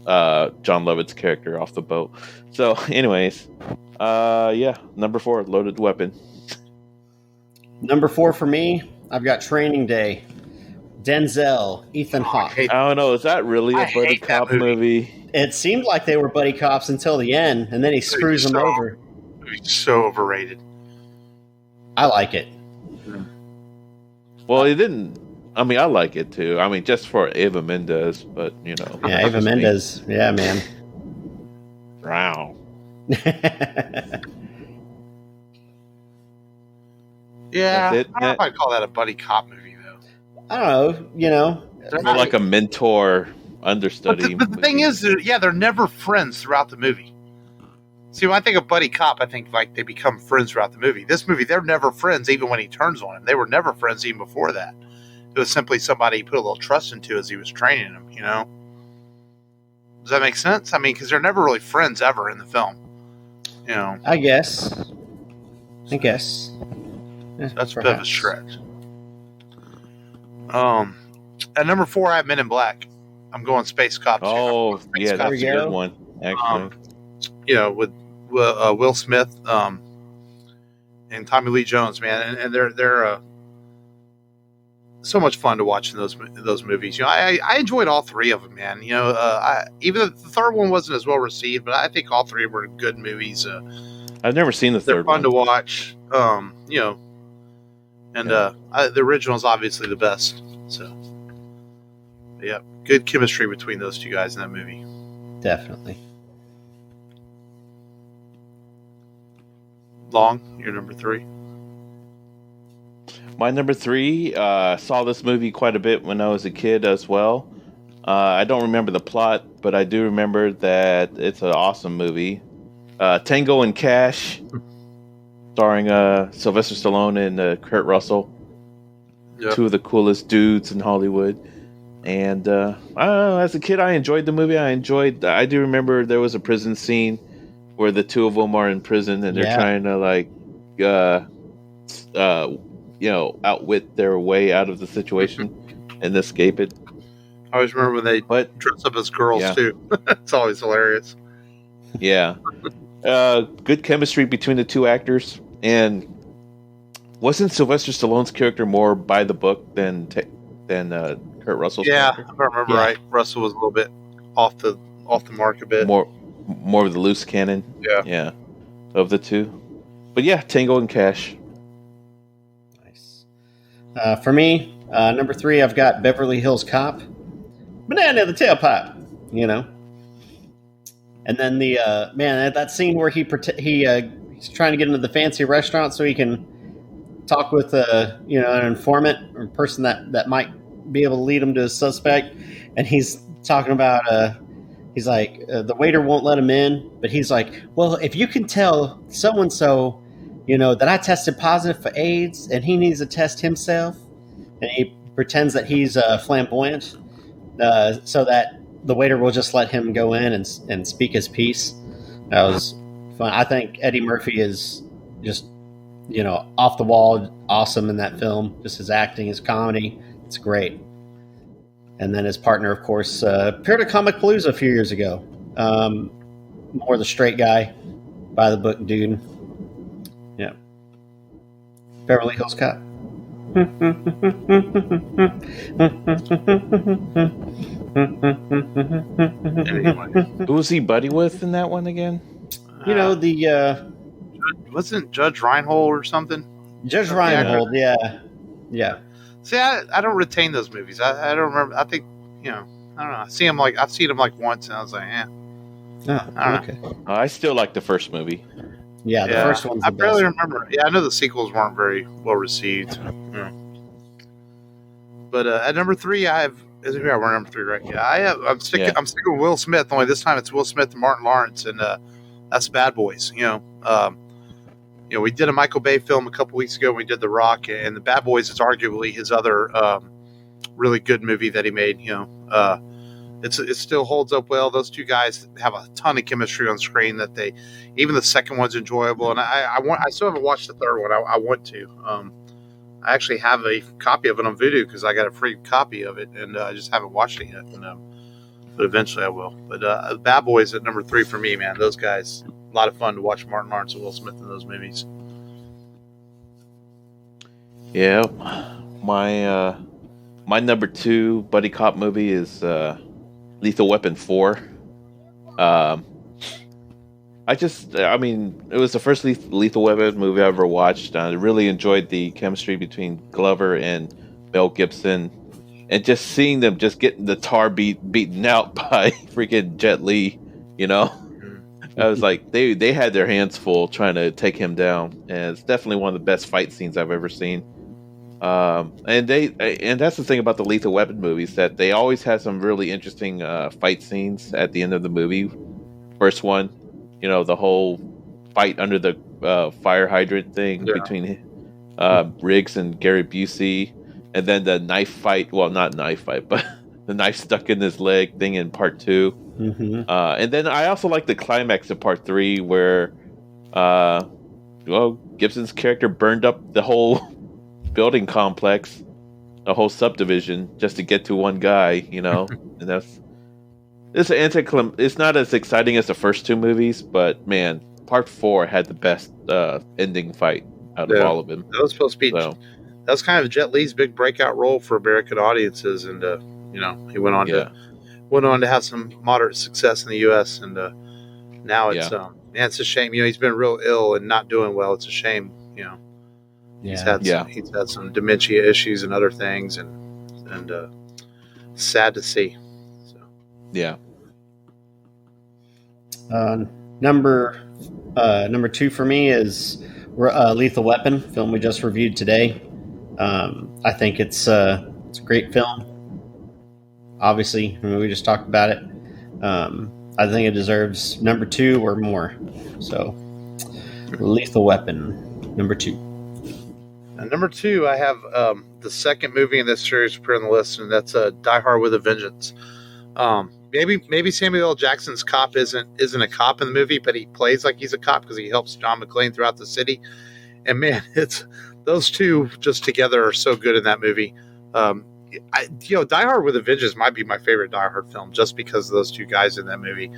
John Lovett's character off the boat. So, anyways, number 4, Loaded Weapon. Number 4 for me, I've got Training Day. Denzel, Ethan Hawke. I don't know. Is that really a buddy cop movie? It seemed like they were buddy cops until the end, and then he screws them over. It's so overrated. I like it. Well, he didn't. I mean, I like it too. I mean, just for Eva Mendes, but Yeah, Eva Mendes. Yeah, man. Wow. Yeah, I don't know if I'd call that a buddy cop movie, though. I don't know, They're more like a mentor understudy. But the thing is, they're never friends throughout the movie. See, when I think of buddy cop, I think like they become friends throughout the movie. This movie, they're never friends even when he turns on him. They were never friends even before that. It was simply somebody he put a little trust into as he was training him, Does that make sense? I mean, because they're never really friends ever in the film. I guess. That's a bit of a stretch. At number 4, I have Men in Black. I'm going Space Cops. Oh, yeah, that's a good one, actually. With Will Smith and Tommy Lee Jones, man, and they're so much fun to watch in those movies. I enjoyed all 3 of them, man. Even the third one wasn't as well received, but I think all 3 were good movies. I've never seen the third one. They're fun to watch. And the original is obviously the best. So, yeah, good chemistry between those two guys in that movie. Definitely. Long, you're number 3. My number 3, saw this movie quite a bit when I was a kid as well. I don't remember the plot, but I do remember that it's an awesome movie. Tango and Cash, starring Sylvester Stallone and Kurt Russell. Yep. 2 of the coolest dudes in Hollywood. And I don't know, as a kid, I enjoyed the movie. I do remember there was a prison scene where the 2 of them are in prison and they're trying to outwit their way out of the situation and escape it. I always remember when they dress up as girls too. It's always hilarious. Yeah. Good chemistry between the 2 actors, and Wasn't Sylvester Stallone's character more by the book than Kurt Russell's character? If I remember right, Russell was a little bit off the mark a bit. More of the loose cannon. Yeah, of the two. But yeah, Tango and Cash. Nice. For me, number 3, I've got Beverly Hills Cop. Banana in the tailpipe, you know. And then the that scene where he's trying to get into the fancy restaurant so he can talk with an informant or a person that might be able to lead him to a suspect, and he's talking about he's like the waiter won't let him in, but he's like, well, if you can tell so and so, that I tested positive for AIDS and he needs to test himself, and he pretends that he's flamboyant, so that the waiter will just let him go in and speak his piece. That was fun. I think Eddie Murphy is just off the wall awesome in that film. Just his acting, his comedy, it's great. And then his partner, of course, appeared at Comic Palooza a few years ago. More the straight guy, by the book dude. Yeah. Beverly Hills Cop. Anyway. Who was he buddy with in that one again? Wasn't Judge Reinhold or something? Judge Reinhold, yeah. See, I don't retain those movies. I don't remember. I think, I don't know. I've seen them like once, and I was like, I don't know. I still like the first movie. Yeah, the first one's the I barely best. remember. Yeah, I know the sequels weren't very well received. Yeah. But at number 3, we're number 3, right? Yeah, I'm sticking with Will Smith. Only this time it's Will Smith and Martin Lawrence, and that's Bad Boys. We did a Michael Bay film a couple weeks ago. We did The Rock, and The Bad Boys is arguably his other really good movie that he made. It still holds up well. Those two guys have a ton of chemistry on screen. Even the second one's enjoyable, and I still haven't watched the third one. I want to. I actually have a copy of it on Vudu because I got a free copy of it, and I just haven't watched it yet. But eventually I will. But Bad Boys at number 3 for me, man. Those guys, a lot of fun to watch Martin Lawrence and Will Smith in those movies. Yeah, my number 2 buddy cop movie is Lethal Weapon 4. It was the first Lethal Weapon movie I ever watched. I really enjoyed the chemistry between Glover and Mel Gibson, and just seeing them just getting the tar beaten out by freaking Jet Li. I was like, they had their hands full trying to take him down, and it's definitely one of the best fight scenes I've ever seen. And that's the thing about the Lethal Weapon movies, that they always have some really interesting fight scenes at the end of the movie. First one, the whole fight under the fire hydrant thing between Riggs and Gary Busey, and then the knife fight. Well, not knife fight, but the knife stuck in his leg thing in part 2. Mm-hmm. And then I also like the climax of part 3 where, Gibson's character burned up the whole building complex, the whole subdivision, just to get to one guy, and it's not as exciting as the first 2 movies, but man, part 4 had the best ending fight out of all of them. That was supposed to be. That was kind of Jet Li's big breakout role for American audiences, and he went on to have some moderate success in the U.S. And now it's it's a shame. He's been real ill and not doing well. It's a shame. He's had some dementia issues and other things, and sad to see. So. Yeah. Number 2 for me is Lethal Weapon, film we just reviewed today. I think it's a great film. Obviously, we just talked about it. I think it deserves number 2 or more. So, Lethal Weapon, number 2. And number 2, I have the second movie in this series to put on the list, and that's Die Hard with a Vengeance. Maybe Samuel L. Jackson's cop isn't a cop in the movie, but he plays like he's a cop because he helps John McClane throughout the city. And man, it's those two just together are so good in that movie. Die Hard with a Vengeance might be my favorite Die Hard film just because of those two guys in that movie.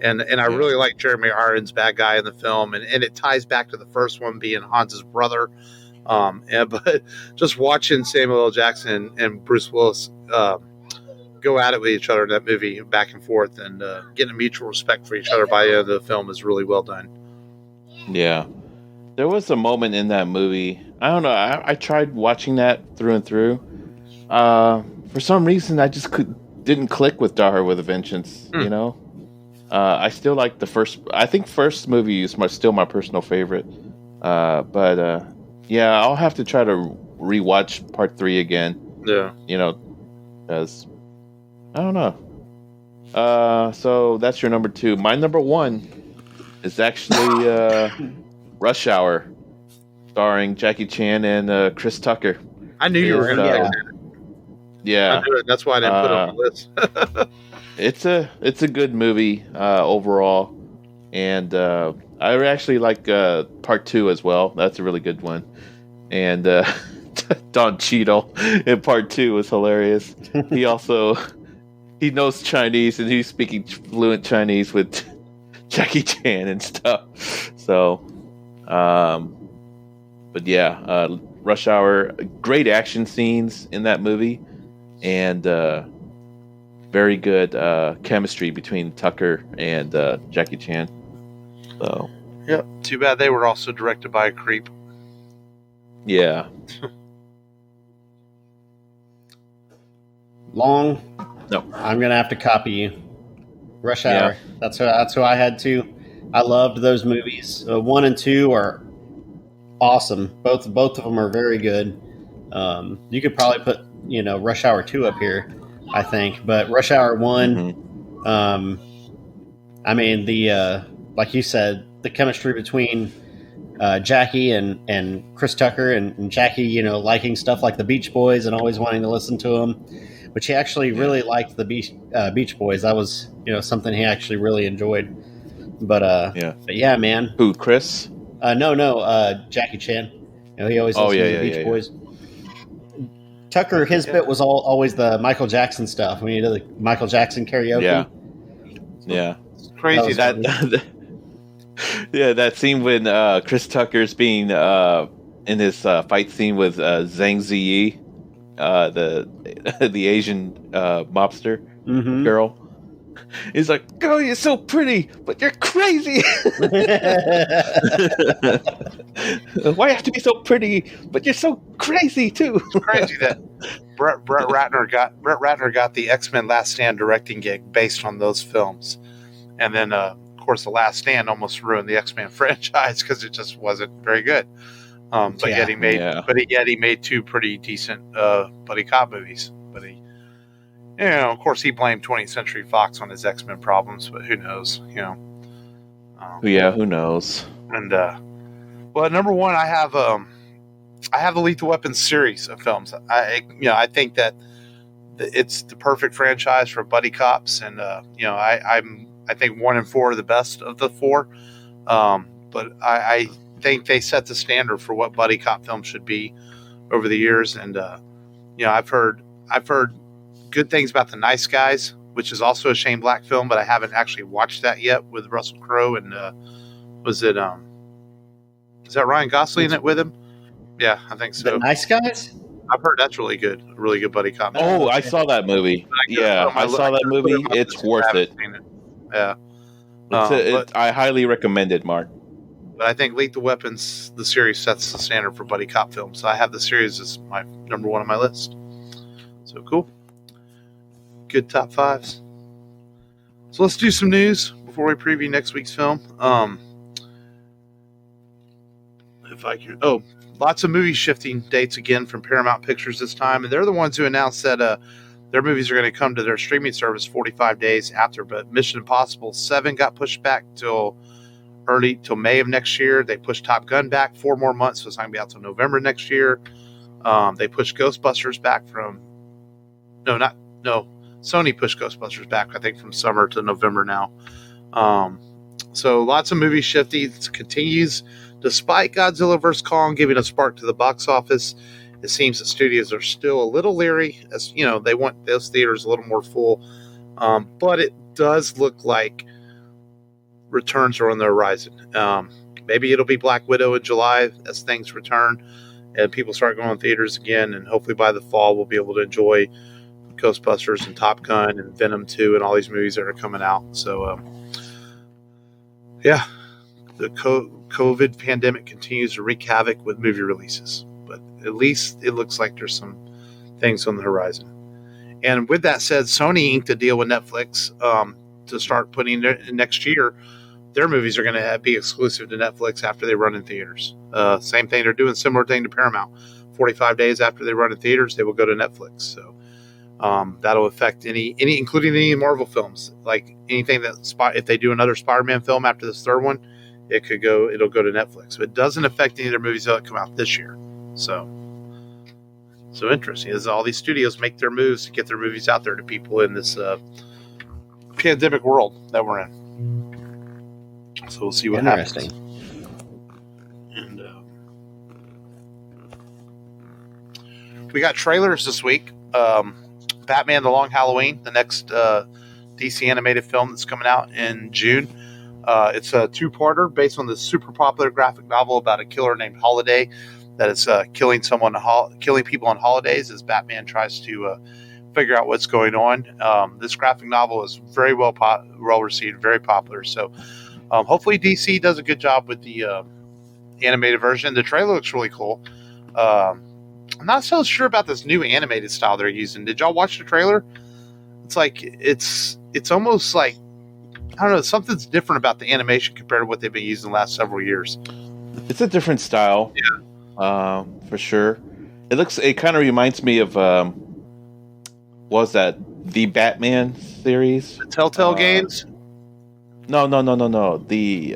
And I really like Jeremy Irons, bad guy in the film, and it ties back to the first one being Hans's brother. But just watching Samuel L. Jackson and Bruce Willis go at it with each other in that movie, back and forth, and getting a mutual respect for each other by the end of the film is really well done. Yeah. There was a moment in that movie. I don't know. I tried watching that through and through. For some reason, I just didn't click with Die Hard with a Vengeance. You know, I still like the first. I think first movie is still my personal favorite. But yeah, I'll have to try to rewatch part 3 again. Yeah, you know, because I don't know. So that's your number 2. My number 1 is actually Rush Hour, starring Jackie Chan and Chris Tucker. I knew you were going to pick that. Yeah, I knew it. That's why I didn't put it on the list. It's a good movie overall, and I actually like part 2 as well. That's a really good one, and Don Cheadle in part 2 was hilarious. He knows Chinese, and he's speaking fluent Chinese with Jackie Chan and stuff. So, but yeah, Rush Hour, great action scenes in that movie, and very good chemistry between Tucker and Jackie Chan. So, yep. Too bad they were also directed by a creep. Yeah. Long. No. I'm gonna have to copy you. Rush Hour. Yeah. That's who I had too. I loved those movies. 1 and 2 are awesome. Both of them are very good. You could probably put Rush Hour 2 up here, I think, but Rush Hour 1. I mean the like you said, the chemistry between Jackie and Chris Tucker, and Jackie, liking stuff like the Beach Boys and always wanting to listen to them, which he actually really liked the Beach Boys. That was, something he actually really enjoyed. But yeah, man. Who, Chris? No, Jackie Chan. He always listened to the Beach Boys. Tucker, his bit was always the Michael Jackson stuff when he did the Michael Jackson karaoke. Yeah. It's crazy that that scene when Chris Tucker's being in his fight scene with Zhang Ziyi, the Asian mobster girl. He's like, "Girl, you're so pretty, but you're crazy. Why you have to be so pretty, but you're so crazy too?" It's crazy that Brett Ratner got the X-Men Last Stand directing gig based on those films, and then of course the Last Stand almost ruined the X-Men franchise because it just wasn't very good. But yet he made 2 pretty decent buddy cop movies. But he, of course, he blamed 20th Century Fox on his X-Men problems. But who knows? Who knows? And well, number 1, I have the Lethal Weapon series of films. I think that it's the perfect franchise for buddy cops, and I think 1 and 4 are the best of the 4. But I think they set the standard for what buddy cop films should be over the years. And I've heard good things about The Nice Guys, which is also a Shane Black film, but I haven't actually watched that yet, with Russell Crowe and is that Ryan Gosling in it with him? Yeah, I think so. The Nice Guys? I've heard that's really good buddy cop movie. Oh, I saw that movie. I saw that movie. It's worth it. Yeah. I highly recommend it, Mark. But I think Lethal Weapons, the series, sets the standard for buddy cop films. So I have the series as my number 1 on my list. So cool. Good top 5s. So let's do some news before we preview next week's film. Lots of movie shifting dates again from Paramount Pictures this time. And they're the ones who announced that their movies are going to come to their streaming service 45 days after. But Mission Impossible 7 got pushed back till May of next year. They pushed Top Gun back 4 more months, so it's not going to be out till November next year. They pushed Ghostbusters back Sony pushed Ghostbusters back, I think, from summer to November now. So lots of movie shifting. It continues despite Godzilla vs. Kong giving a spark to the box office. It seems that studios are still a little leery, as they want those theaters a little more full. But it does look like returns are on the horizon. Maybe it'll be Black Widow in July as things return, and people start going to theaters again, and hopefully by the fall we'll be able to enjoy Ghostbusters and Top Gun and Venom 2 and all these movies that are coming out. So, yeah, the COVID pandemic continues to wreak havoc with movie releases, but at least it looks like there's some things on the horizon. And with that said, Sony inked a deal with Netflix to start putting next year. Their movies are going to be exclusive to Netflix after they run in theaters. Same thing. They're doing a similar thing to Paramount. 45 days after they run in theaters, they will go to Netflix. So that'll affect any, including any Marvel films. Like anything if they do another Spider-Man film after this third one, it'll go to Netflix. So it doesn't affect any of their movies that come out this year. So interesting as all these studios make their moves to get their movies out there to people in this pandemic world that we're in. So we'll see what happens. And we got trailers this week. Batman: The Long Halloween, the next DC animated film that's coming out in June. It's a two-parter based on the super popular graphic novel about a killer named Holiday that is killing people on holidays as Batman tries to figure out what's going on. This graphic novel is very well received, very popular. So hopefully DC does a good job with the animated version. The trailer looks really cool. I'm not so sure about this new animated style they're using. Did y'all watch the trailer? It's like it's almost like, I don't know, something's different about the animation compared to what they've been using the last several years. It's a different style. Yeah. For sure. It kind of reminds me of what was that, the Batman series? The Telltale games? No. The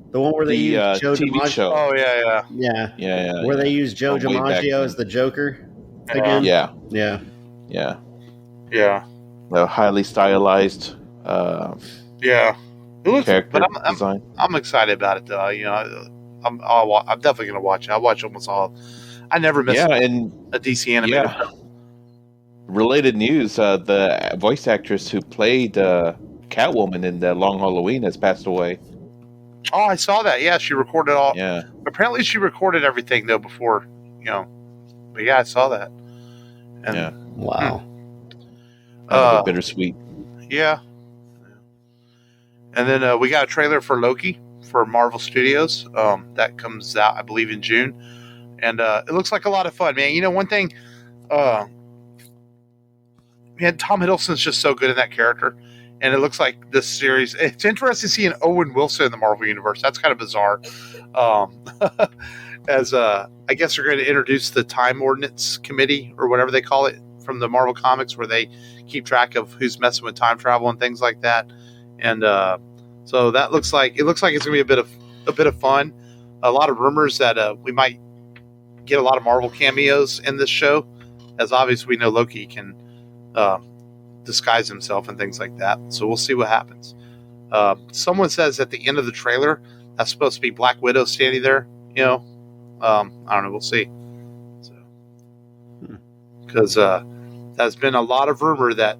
the one where they use Joe TV DiMaggio. show. Oh yeah. Where they use Joe DiMaggio as the Joker again. Yeah. The highly stylized Yeah. It looks, character but design. I'm excited about it though. You know, I'm definitely gonna watch it. I watch almost all. I never miss a DC animated film. Related news: the voice actress who played Catwoman in the Long Halloween has passed away. Oh, I saw that. Yeah, she recorded all. Yeah. Apparently, she recorded everything though before, But yeah, I saw that. And, Wow. Bittersweet. Yeah. And then we got a trailer for Loki for Marvel Studios. That comes out, I believe, in June. And it looks like a lot of fun, man. You know, one thing, Tom Hiddleston's just so good in that character. And it looks like this series, it's interesting to see an Owen Wilson in the Marvel Universe. That's kind of bizarre. As I guess they're going to introduce the Time Ordinance Committee or whatever they call it from the Marvel Comics, where they keep track of who's messing with time travel and things like that. And so that looks like it's going to be a bit of fun. A lot of rumors that we might get a lot of Marvel cameos in this show, as obviously we know Loki can disguise himself and things like that. So we'll see what happens. Someone says at the end of the trailer that's supposed to be Black Widow standing there. I don't know. We'll see. Because there's been a lot of rumor that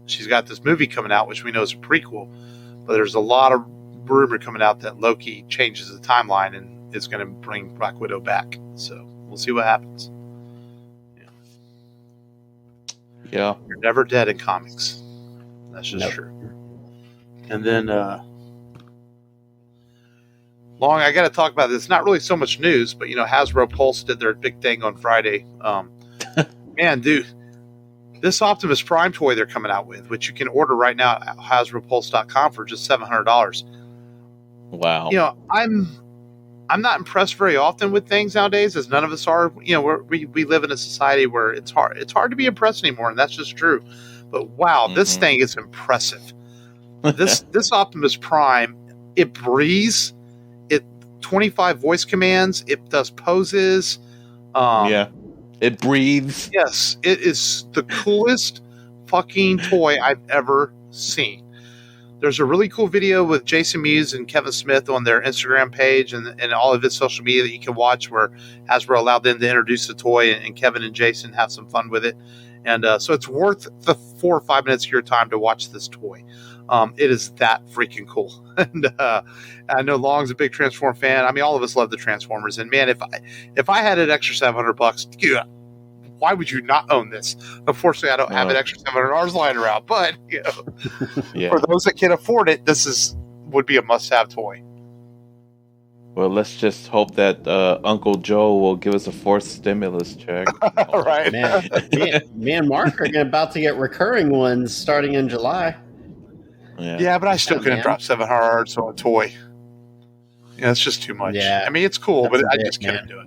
she's got this movie coming out, which we know is a prequel, but there's a lot of rumor coming out that Loki changes the timeline and is going to bring Black Widow back. So we'll see what happens. Yeah. You're never dead in comics. That's just true. And then, I got to talk about this. Not really so much news, but, Hasbro Pulse did their big thing on Friday. Man, dude, this Optimus Prime toy they're coming out with, which you can order right now at HasbroPulse.com for just $700. Wow. I'm not impressed very often with things nowadays, as none of us are. We live in a society where it's hard to be impressed anymore, and that's just true. But wow, this thing is impressive. This Optimus Prime, it breathes. It 25 voice commands. It does poses. It breathes. Yes, it is the coolest fucking toy I've ever seen. There's a really cool video with Jason Mewes and Kevin Smith on their Instagram page and all of his social media that you can watch, where Hasbro allowed them to introduce the toy, and Kevin and Jason have some fun with it. And so it's worth the 4 or 5 minutes of your time to watch this toy. It is that freaking cool. And I know Long's a big Transform fan. I mean, all of us love the Transformers. And man, if I had an extra $700, why would you not own this? Unfortunately, I don't have an extra $700 lying around. But for those that can afford it, would be a must-have toy. Well, let's just hope that Uncle Joe will give us a fourth stimulus check. Right. Man, me and Mark are about to get recurring ones starting in July. Yeah, but I still couldn't drop $700 on a toy. Yeah, it's just too much. Yeah. I mean, it's cool, but I just couldn't do it.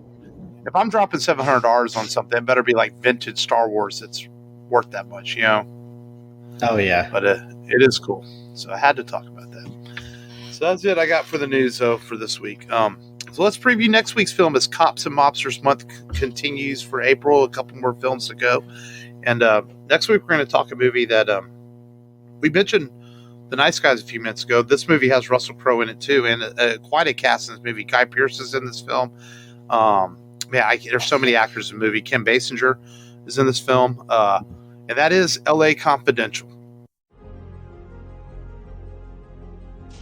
If I'm dropping $700 on something, it better be like vintage Star Wars that's worth that much, Oh, yeah. But it is cool. So I had to talk about that. So that's it I got for the news, though, for this week. So let's preview next week's film as Cops and Mobsters Month continues for April. A couple more films to go. And next week, we're going to talk a movie that we mentioned The Nice Guys a few minutes ago. This movie has Russell Crowe in it, too, and quite a cast in this movie. Guy Pearce is in this film. There's so many actors in the movie. Kim Basinger is in this film. And that is L.A. Confidential.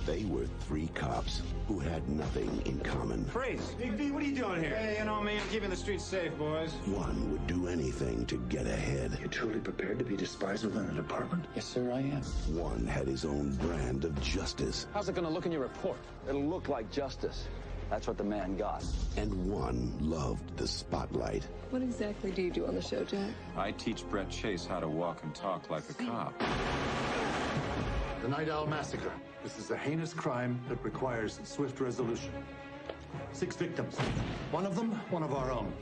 They were three cops who had nothing in common. Freeze! Big B, what are you doing here? Hey, man, keeping the streets safe, boys. One would do anything to get ahead. You're truly prepared to be despised within the department? Yes, sir, I am. One had his own brand of justice. How's it going to look in your report? It'll look like justice. That's what the man got. And one loved the spotlight. What exactly do you do on the show, Jack? I teach Brett Chase how to walk and talk like a cop. The Night Owl Massacre. This is a heinous crime that requires swift resolution. 6 victims. One of them, one of our own.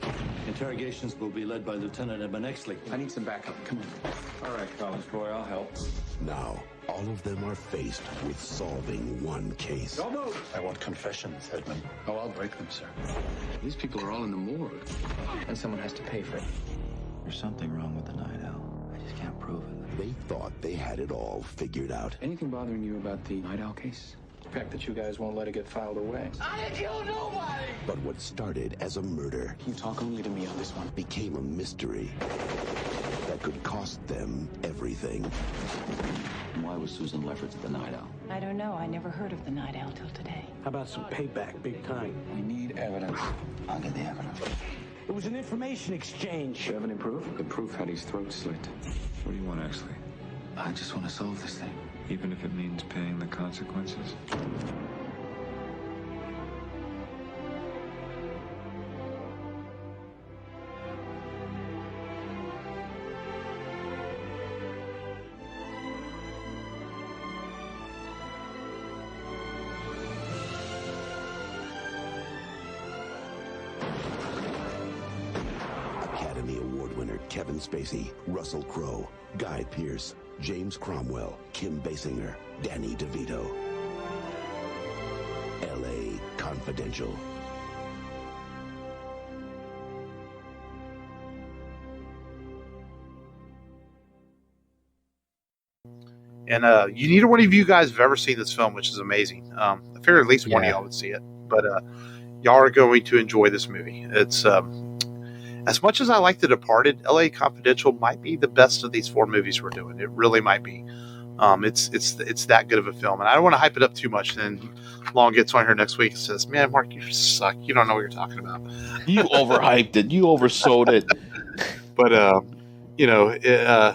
Interrogations will be led by Lieutenant Edmund Exley. I need some backup. Come on. All right, college boy, I'll help. Now, all of them are faced with solving one case. Don't move! I want confessions, Edmund. Oh, I'll break them, sir. These people are all in the morgue. And someone has to pay for it. There's something wrong with the Night Owl. I just can't prove it. They thought they had it all figured out. Anything bothering you about the Night Owl case? The fact that you guys won't let it get filed away. I didn't kill nobody! But what started as a murder You talk only to me on this one. became a mystery that could cost them everything. Why was Susan Lefferts at the Night Owl? I don't know. I never heard of the Night Owl till today. How about some payback, big time? We need evidence. I'll get the evidence. It was an information exchange. Do you have any proof? The proof had his throat slit. What do you want, Exley? I just want to solve this thing. Even if it means paying the consequences? Academy Award winner Kevin Spacey, Russell Crowe, Guy Pearce, James Cromwell, Kim Basinger, Danny DeVito. L.A. Confidential. And neither one of you guys have ever seen this film, which is amazing. I figure at least one of y'all would see it. But y'all are going to enjoy this movie. It's as much as I like The Departed, L.A. Confidential might be the best of these four movies we're doing. It really might be. It's that good of a film. And I don't want to hype it up too much. Then Long gets on here next week and says, man, Mark, you suck. You don't know what you're talking about. You overhyped it. You oversold it. But,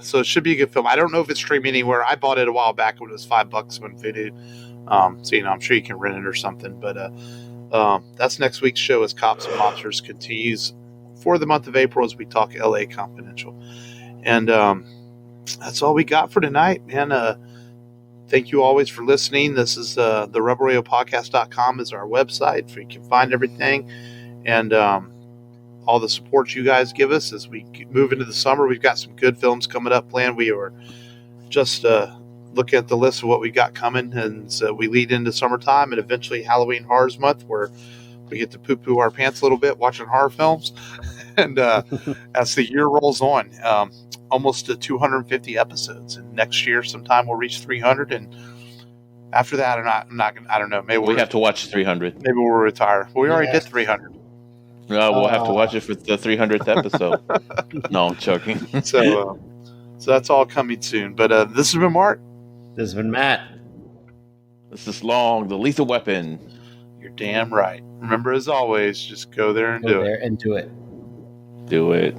so it should be a good film. I don't know if it's streaming anywhere. I bought it a while back when it was $5 when Voodoo. So, I'm sure you can rent it or something. But that's next week's show as Cops and Monsters continues for the month of April as we talk L.A. Confidential. And that's all we got for tonight, man. Thank you always for listening. This is the rebelradiopodcast.com is our website where you can find everything. And all the support you guys give us as we move into the summer. We've got some good films coming up planned. We are just looking at the list of what we got coming. And so we lead into summertime and eventually Halloween Horrors Month where we get to poo-poo our pants a little bit watching horror films. And as the year rolls on, almost to 250 episodes. And next year sometime we'll reach 300. And after that, I don't know. Maybe we have to watch 300. Maybe we'll retire. Well, we already did 300. We'll have to watch it for the 300th episode. No, I'm joking. So that's all coming soon. But this has been Mark. This has been Matt. This is Long, the Lethal Weapon. You're damn right. Remember, as always, just go there and Go do there it. and do it. Do it.